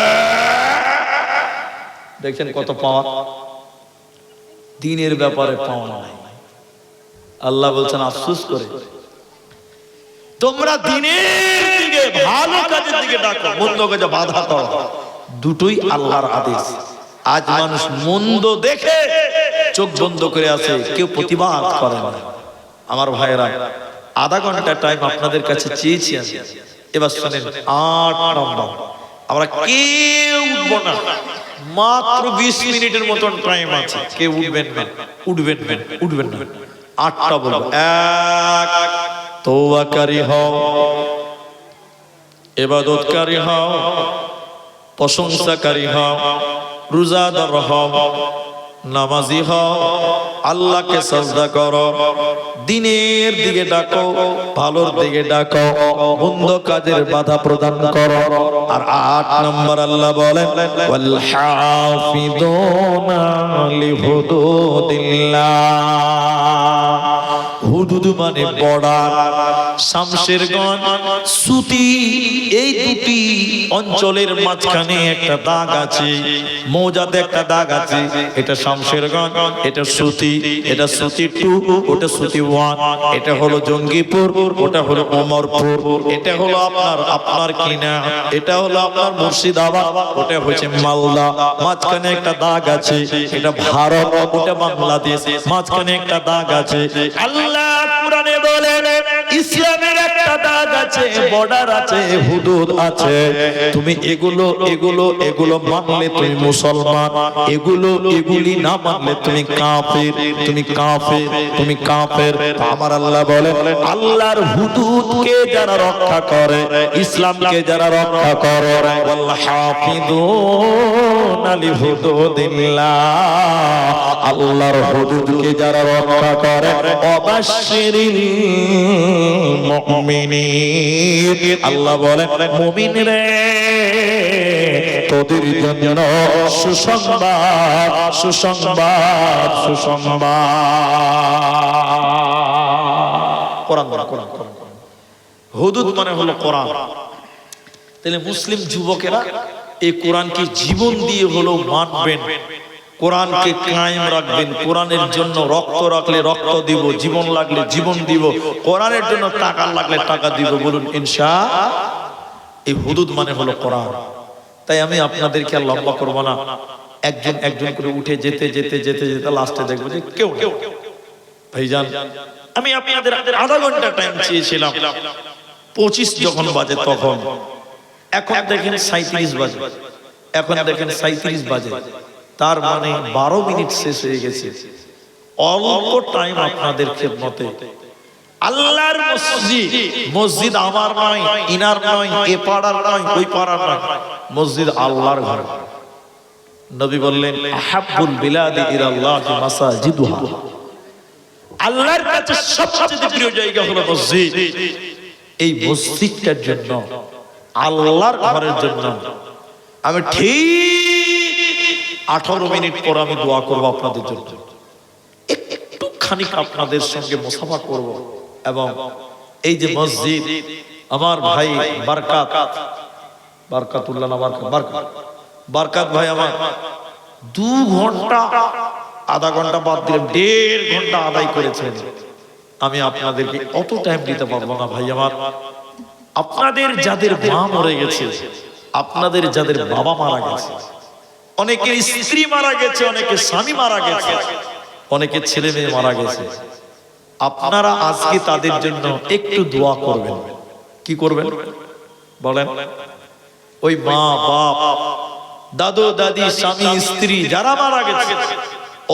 দেখছেন কত পাওয়ার, দিনের ব্যাপারে পাওয়া নাই। আল্লাহ বলছেন আফসোস করে, তোমরা দিনের দিকে, ভালো কাজের দিকে ডাকো, মন্দ কাজে বাধা দাও, দুটোই আল্লাহর আদেশ। আজ মানুষ মন্দ দেখে চোখ বন্ধ করে আছে, কেউ প্রতিবাদ করে না। আমার ভাইয়েরা, আধা ঘন্টা টাইম আপনাদের কাছে চেয়েছি আমি, এবার শুনেন 8 নম্বর, আমরা কেউ উঠবো না, মাত্র 20 মিনিটের মতন টাইম আছে, কেউ উঠবেন না, উঠবেন না, উঠবেন না। 8টা বলবো। 1, তওবাকারী হও, ইবাদতকারী হও, প্রশংসাকারী হও, রোজাদার হও, নামাজি হও, আল্লাহকে সাজদা করো, দিনের দিকে ডাকো, ভালোর দিকে ডাকো, মন্দ কাজের বাধা প্রদান করো। আর 8 নম্বর আল্লাহ বলেন, ওয়াল হাফিদুনা লিহুদুদিল্লাহ, হুদুদ মানে বর্ডার, শামশেরগঞ্জ, সুতি, এই দুটি অঞ্চলের মাঝখানে একটা দাগ আছে, মৌজাতে একটা দাগ আছে। এটা শামশেরগঞ্জ, এটা সুতি, এটা সুতি 2, ওটা সুতি 1, এটা হলো জঙ্গিপুর, ওটা হলো ওমরপুর, এটা হলো আপনার কিনা, এটা হলো আপনার মুর্শিদাবাদ, ওটা হচ্ছে মালদা। মাঝখানে একটা দাগ আছে, এটা ভারত, ওটা বাংলাদেশ। মাঝখানে একটা দাগ আছে। আল্লাহ কুরআনে বলেন ইসলামের একটা দাগ আছে, বর্ডার আছে, হুদুদ আছে। তুমি এগুলো মানলে তুমি মুসলমান, এগুলি না মানলে তুমি কাফের, তুমি কাফের। আমার আল্লাহ বলে আল্লাহর হুদুদকে যারা রক্ষা করে, ইসলামকে যারা রক্ষা করে, ওয়াল হাফিজুনা লিহুদুদিল্লাহ, আল্লাহর হুদুদকে যারা রক্ষা করে, অবাশশিরিল মুমিনিন, আল্লাহ বলেন মুমিন রে তোদের জন্য সুসংবাদ, সুসংবাদ, সুসংবাদ। কোরআন, হুদুদ মানে হলো কোরআন। তাহলে মুসলিম যুবকেরা এই কোরআনকে জীবন দিয়ে হলো মানবেন, কোরআনকে কায়েম রাখবেন। কোরআনের জন্য রক্ত রাখলে রক্ত দিব, জীবন লাগলে জীবন দিব, কোরআনের জন্য টাকা লাগলে টাকা দিব। বলুন ইনশাআল্লাহ। এই হুদুদ মানে হলো কোরআন। তাই আমি আপনাদেরকে আর লম্বা করবো না, একজন একজন করে উঠে যেতে যেতে যেতে যেতে লাস্টে দেখবো যে কেউ ভাইজান, আমি আপনাদের আধা ঘন্টা টাইম চেয়েছিলাম, 25 যখন বাজে তখন, এখন দেখেন 37 বাজে, এখন দেখেন 37 বাজে, তার মানে 12 মিনিট শেষ হয়ে গেছে। অল্প টাইম আপনাদের খেদমতে। আল্লাহর মসজিদ আমার নয়, ইনার নয়, এ পাড়ার নয়, ওই পাড়ার নয়, মসজিদ আল্লাহর ঘর। নবী বললেন আহাব্বুল বিলাদি ইলাল্লাহি মাসাজিদুহা, আল্লাহর কাছে সবচেয়ে প্রিয় জায়গা হলো মসজিদ। এই মসজিদটার জন্য, আল্লাহর ঘরের জন্য আমি ঠিক 18 মিনিট পর আমি দোয়া করব আপনাদের জন্য। একটু খানিক আপনাদের সঙ্গে মুসাফা করব। এবং এই যে মসজিদ, আমার ভাই বারকাতুল্লাহ না বারকাত ভাই আমার 2 ঘন্টা, আধা ঘন্টা বাদ দিলে 1.5 ঘন্টা আদায় করেছেন। আমি আপনাদেরকে অত টাইম দিতে পারবো না ভাই আমার। আপনাদের যাদের মা মরে গেছে, আপনাদের যাদের বাবা মারা গেছে, অনেকের স্ত্রী মারা গেছে, অনেকের স্বামী মারা গেছে, অনেকের ছেলে মেয়ে মারা গেছে, আপনারা আজকে তাদের জন্য একটু দোয়া করবেন। কি করবেন বলেন? ওই মা বাপ, দাদু দাদি, স্বামী স্ত্রী যারা মারা গেছে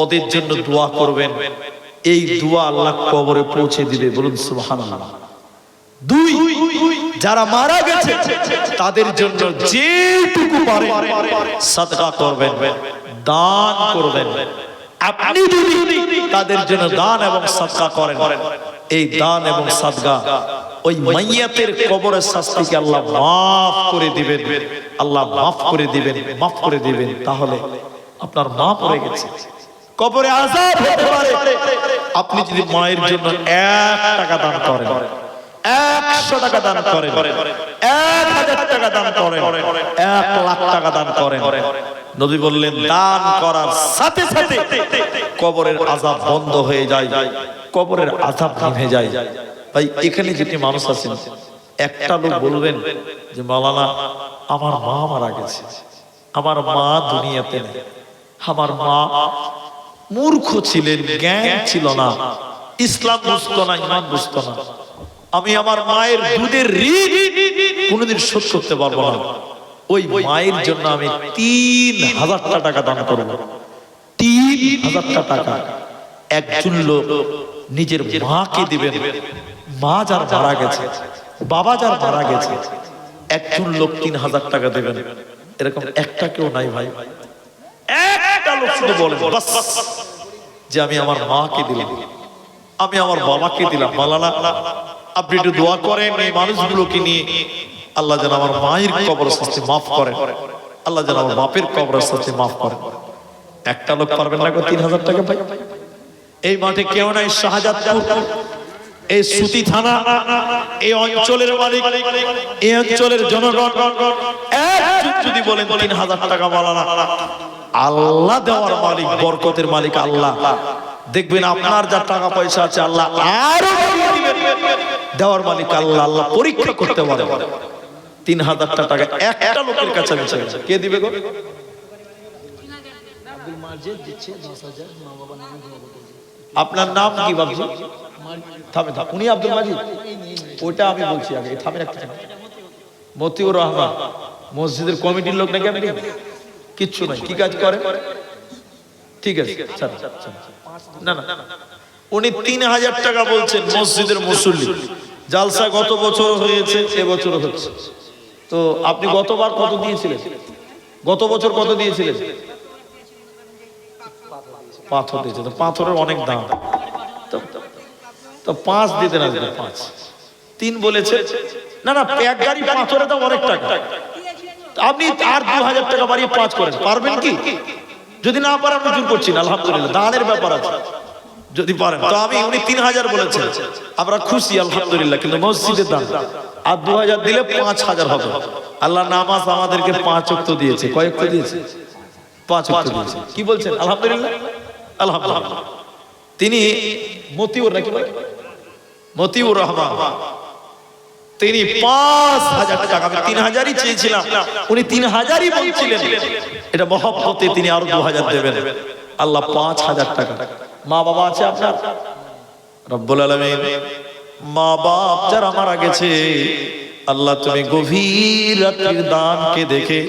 ওদের জন্য দোয়া করবেন। এই দোয়া আল্লাহ কবরে পৌঁছে দিবে। বলুন সুবহানাল্লাহ। 2, যারা মারা গেছে তাদের জন্য যেটুকু পারেন সাদকা করবেন, দান করবেন। আপনি যদি তাদের জন্য দান এবং সাদকা করেন, এই দান এবং সাদকা ওই মাইয়াতের কবরের শাস্তিকে আল্লাহ মাফ করে দিবেন, আল্লাহ মাফ করে দিবেন, মাফ করে দিবেন। তাহলে আপনার মা পড়ে গেছে, কবরে আযাব হতে পারে। আপনি যদি মায়ের জন্য 1 টাকা দান করেন, 100 টাকা দান করেন, 1000 টাকা দান করেন, 1 লাখ টাকা দান করেন, নবী বললেন দান করার সাথে সাথে কবরের আযাব বন্ধ হয়ে যায়, কবরের আযাব থেমে যায়। ভাই এখানে যেটি মানুষ আছেন, একটা লোক বলবেন যে মাওলানা আমার মা মারা গেছে, আমার মা দুনিয়াতে নেই, আমার মা মূর্খ ছিলেন, জ্ঞান ছিল না, ইসলাম বুঝতো না, ঈমান বুঝতো না, আমি আমার মায়ের দুধের ঋণ কোনোদিন শোধ করতে পারবো না, ওই মায়ের জন্য আমি 3000 টাকা দান করবো। 3000 টাকা একজন লোক নিজের মাকে দিবেন। মা যার মারা গেছে, বাবা যার মারা গেছে, একজন লোক 3000 টাকা দেবেন। এরকম একটা কেউ নাই ভাই। একটা লোক শুধু বলে বাস যে আমি আমার মাকে দিলাম, আমি আমার বাবাকে দিলাম। মাওলানা আপনি একটু দোয়া করেন এই মানুষগুলোকে নিয়ে, আল্লাহ যেন আমার মায়ের কবরের শাস্তি মাফ করেন, আল্লাহ যেন আমার বাপের কবরের শাস্তি মাফ করেন। একটা লোক পারবেন না 3000 টাকা ভাই? এই মাঠে কেউ নাই শাহজাদপুর, এই সুতি থানা, এই অঞ্চলের মালিক, এই অঞ্চলের জনগণ একজন যদি বলেন 3000 টাকা মাওলানা, আল্লাহ দেওয়ার মালিক, বরকতের মালিক আল্লাহ, দেখবেন আপনার যা টাকা পয়সা আছে আল্লাহ আরো দেওয়ার মালিক আল্লাহ। আল্লাহ পরীক্ষা করতে পারে। 3000 টাকা একটা লোকের কাছে আছে, কে দিবে গো? আপনার নাম কি বাবজি? থামে থাম, উনি আব্দুল মাজিদ, ওটা আমি বলছি আগে, থামে রাখতে। মতিউর রহমান মসজিদের কমিটির লোক নাকি আপনি? কিচ্ছু নাই, কি কাজ করে? ঠিক আছে, না না, উনি 3000 টাকা বলছেন মসজিদের মুসল্লি। জালসা গত বছর হয়েছে, এবছর হচ্ছে। তো আপনি গতবার কত দিয়েছিলেন? গত বছর কত দিয়েছিলেন? পাথর দিয়েছে, তো পাথরের অনেক দাম, তো 5 দিতে না, 5 3 বলেছে। না না, এক গাড়ি পাথরের দাম অনেক টাকা, আপনি আর 2000 টাকা বাড়িয়ে 5 করেন, পারবেন কি? যদি না পারেন আমি জোর করছি না, আলহামদুলিল্লাহ, দানের ব্যাপার আছে, যদি পারেন তো। আমি উনি 3000 বলেছেন, আমরা খুশি আলহামদুলিল্লাহ, কিন্তু মসজিদের দাম আর 2000 দিলে 5000 হবে। আল্লাহ নামাজ আমাদেরকে 5 ওয়াক্ত দিয়েছে। কয় ওয়াক্ত দিয়েছে? 5 ওয়াক্ত দিয়েছে। কি বলছেন? আলহামদুলিল্লাহ, আলহামদুলিল্লাহ। তিনি মতিউর নাকি ভাই? মতিউর রহমান, তিনি 5000 টাকা, আমি 3000ই চেয়েছিলাম, উনি 3000ই বলছিলেন। এটা মহব্বতে তিনি আরো 2000 দেবেন। আল্লাহ 5000 টাকা। মা বাবা আছে আপনার? রব্বুল আলামিন মা বাপ যারা মারা গেছে, আল্লাহ তুমি গভীর রাত্রির দানকে দেখে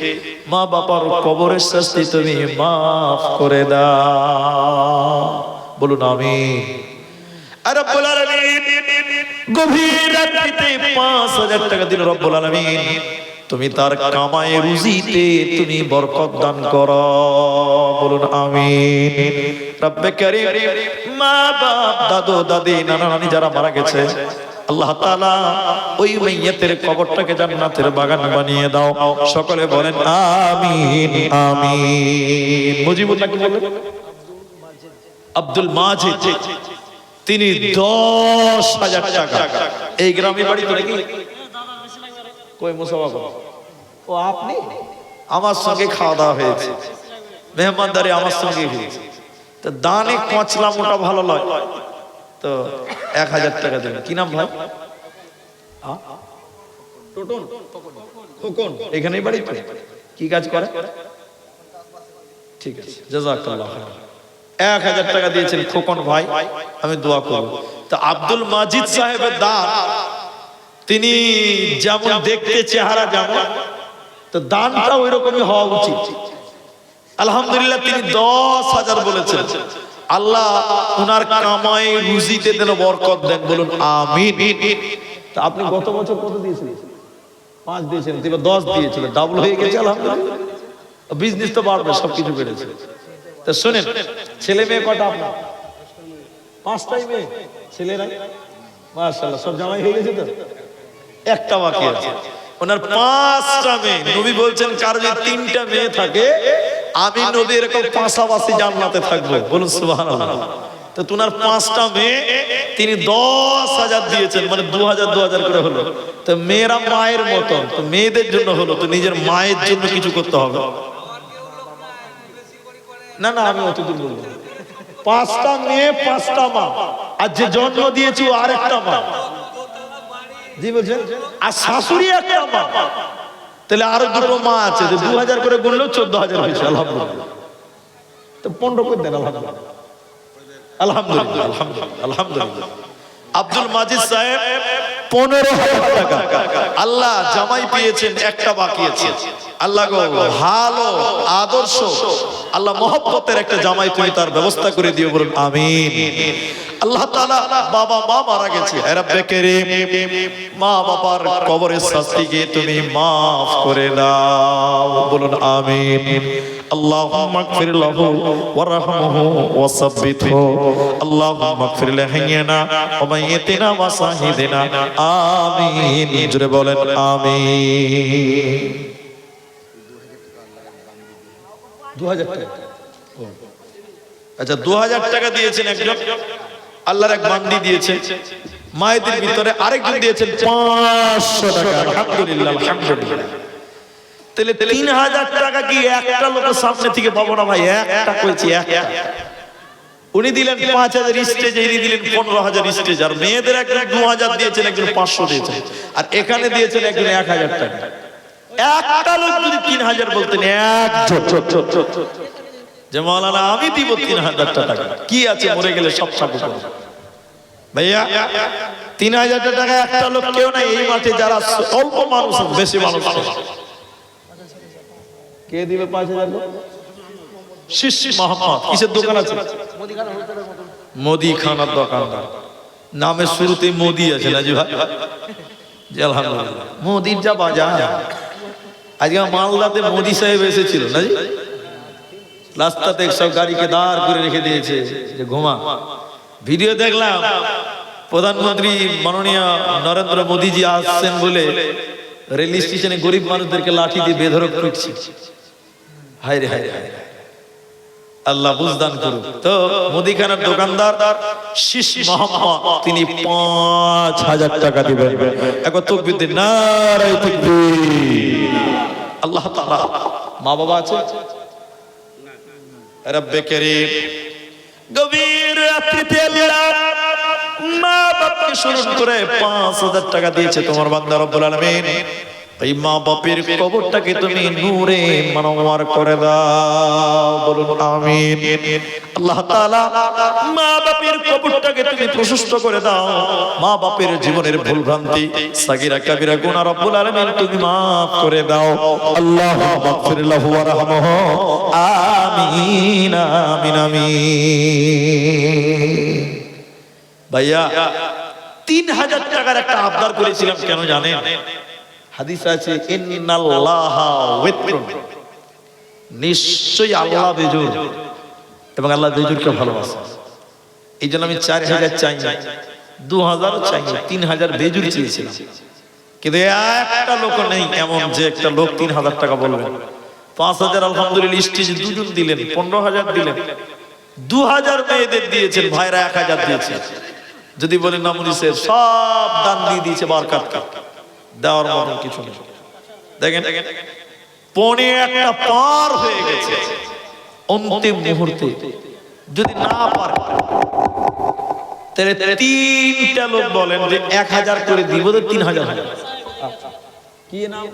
মা বাবার কবরের শাস্তি তুমি মাফ করে দাও, বলুন আমিন। আর রব্বুল আলামিন গভীর রাত্রিতে 5000 টাকা দিল রব্বুল আলামিন, তুমি তার কামায়ে রুজিতে তুমি বরকত দান করো, বলুন আমিন। রব্বে কারীম মা বাপ, দাদু দাদি, নানা নানি যারা মারা গেছে, আল্লাহ তাআলা ওই মাইয়াতের কবরটাকে জান্নাতের বাগান বানিয়ে দাও। সকলে বলেন আমিন আমিন। মুজিবুল্লাহ কি বললেন? আব্দুল মাজিদ, তিনি 10000 টাকা। এই গ্রামের বাড়ি তো নাকি? কই মুসাফা? ও আপনি? আমার সঙ্গে খাওয়া দাওয়া হয়েছে, মেহমানদারি আমার সঙ্গে হয়েছে, তো দানে কচলা মোটা ভালো লয়, তো 1000 টাকা দেবেন। কি নাম ভাই? টোটন, খোকন, এখানেই বাড়ি। কি কাজ করে? ঠিক আছে, জাযাকাল্লাহ খাইর। 1000 টাকা দিয়েছেন খোকন ভাই, আমি দোয়া করব। তো আব্দুল মাজিদ সাহেবের দান, তিনি যেমন দেখতে চেহারা যেমন, তো দানটা ওই রকমই হওয়া উচিত। আলহামদুলিল্লাহ, তিনি 10000 বলেছেন। আল্লাহ উনার কামায়ে রুজিতে যেন বরকত দেন, বলুন আমিন। তা আপনি গত বছর কত দিয়েছিলেন? 5 দিয়েছেন, তিনি 10 দিয়েছিলেন, ডাবল হয়ে গেছে আলহামদুলিল্লাহ। বিজনেস তো বাড়বে, সবকিছু বেড়েছে। তো শুনেন, ছেলে মেয়ে কটা আপনার? 5টাই মেয়ে, ছেলেরা মাশাআল্লাহ সব জামাই হয়ে গেছে, তো একটা বাকি আছে। ওনার 5টা মেয়ে। নবী বলছেন কার যদি 3টা মেয়ে থাকে, আমি নবী এরকম পাশাপাশি জান্নাতে থাকবো, বলুন সুবহানাল্লাহ। তো তোমার 5টা মেয়ে, তিনি 10000 দিয়েছেন, মানে 2000 করে হলো। তো মেয়েরা মায়ের মতন, তো মেয়েদের জন্য হলো, তো নিজের মায়ের জন্য কিছু করতে হবে। না না, আমি অতদূর বলবো। 5টা মেয়ে, 5টা মা, আর যে জন্ম দিয়েছি ও আরেকটা মা। জি বলছেন, আর শাশুড়ি একটা মা, তাহলে আরো 2টো মা আছে, 2000 করে গুনলেও 14000 হয়েছে। আলহামদুলিল্লাহ, তো 15 করে দেন। আলহামদুলিল্লাহ, আলহামদুলিল্লাহ, আলহামদুলিল্লাহ, আলহামদুলিল্লাহ। আব্দুল মাজিদ সাহেব 15000 টাকা। আল্লাহ জামাই পেয়েছেন, একটা বাকি আছে। আল্লাহ গো, ভালো আদর্শ, আল্লাহ মহব্বতের একটা জামাই তুমি তার ব্যবস্থা করে দিও, বলুন আমিন। আল্লাহ তাআলা বাবা মা মারা গেছে, হে রব্বে কারীম মা বাবার কবরের শাস্তিকে তুমি maaf করে দাও, বলুন আমিন। আল্লাহুম্মা গফির লাহু ওয়ারহামহু ওয়াসাব্বিতহু, আল্লাহুম্মা গফির লিহাইয়িনা ওয়া মাইয়িতিনা ওয়া শাহিদিনা, আমিন। জোরে বলেন আমিন। 2000 টাকা। আচ্ছা, 2000 টাকা দিয়েছেন একজন, আল্লাহর এক বান্দি দিয়েছে মায়েদের ভিতরে আরেকজন দিয়েছেন 500 টাকা। আলহামদুলিল্লাহ, আলহামদুলিল্লাহ। তাহলে 3000 টাকা কি একটা লোকের সামনে থেকে পাবো না ভাই? একটা কইছি, একটা। উনি দিলেন 5000 স্টেজে, ইনি দিলেন 15000 স্টেজ। আর মেয়েদের একজন 2000 দিয়েছেন, একজন 500 দিয়েছেন, আর এখানে দিয়েছেন একজন 1000 টাকা। একটা লোক যদি 3000 বলতেন, যে মাওলানা আমি দিব 3000 টাকা, কি আছে মরে গেলে সব সাবু করব ভাইয়া। 3000 টাকা একটা লোক কেউ নাই এই মাঠে, যারা অল্প মানুষ, বেশি মানুষ কে দিবে 5000 লোক? শিশি মোহাম্মদ কিসের দোকান আছে? মুদিখানার দোকানদার। নামের শুরুতে মোদি আছে না জি ভাই? জি আলহামদুলিল্লাহ। মোদির যা বাজার। আজকে মালদাতে মোদি সাহেব এসেছিল না জি, রাস্তাতে সব গাড়িকে দাঁড় করে রেখে দিয়েছে যে ঘুমা। ভিডিও দেখলাম, প্রধানমন্ত্রী মাননীয় নরেন্দ্র মোদীজি আসছেন বলে রেল স্টেশনে গরিব মানুষদেরকে লাঠি দিয়ে বেধড়ক পিটছে। হায় রে হায় রে, আল্লাহ বুঝদান করুক। তো মুদিখানার দোকানদার শিশি মোহাম্মদ, তিনি 5000 টাকা দিবেন। একবার তাকবীর দিন, নারে তাকবীর। আল্লাহ তাআলা, মা বাবা আছে? রব্বে কারীম গভীর রাত্রিতে আল্লাহ মা বাবাকে স্মরণ করে 5000 টাকা দিয়েছে তোমার বান্দা রব্বুল আলামিন। এই মা বাপের কবরটাকে তুমি নূরে মানওয়ার করে দাও, বলুন আমিন। আল্লাহ তাআলা মা বাপের কবরটাকে তুমি প্রশস্ত করে দাও। মা বাপের জীবনের ভুল ভ্রান্তি, সাগীরা কাবীরা গুনাহ রব্বুল আলামিন তুমি maaf করে দাও। আল্লাহুম্মা মাগফির লাহু ওয়ারহামহু, আমিন আমিন আমিন। ভাইয়া 3000 টাকার একটা আবদার করেছিলাম, কেন জানেন? হাদিস আছে, ইন্নাল্লাহা ওয়াতরুন, নিশ্চয়ই আল্লাহ বেজুর, এবং আল্লাহ বেজুরকে ভালোবাসে। এই জন্য আমি 4000 চাই না, 2000 চাই না, 3000 বেজুর চেয়েছিলাম। কিন্তু একটা লোক নেই এমন যে একটা লোক 3000 টাকা বলবেন। 5000 আলহামদুলিল্লাহ স্টেজে দুজন দিলেন, 15000 দিলেন, 2000 মেয়েদের দিয়েছেন, ভাইরা 1000 দিয়েছে। যদি বলেন না মুনি সাহেব সব দান দিয়ে দিয়েছে, বারকাত দেওয়ার মতো কিছু নেই। দেখেন 1:15 পার হয়ে গেছে, অন্তিম মুহূর্তে যদি না পারে তাহলে 3টা লোক বলেন যে 1000 করে দিব, তো 3000 কি নাম?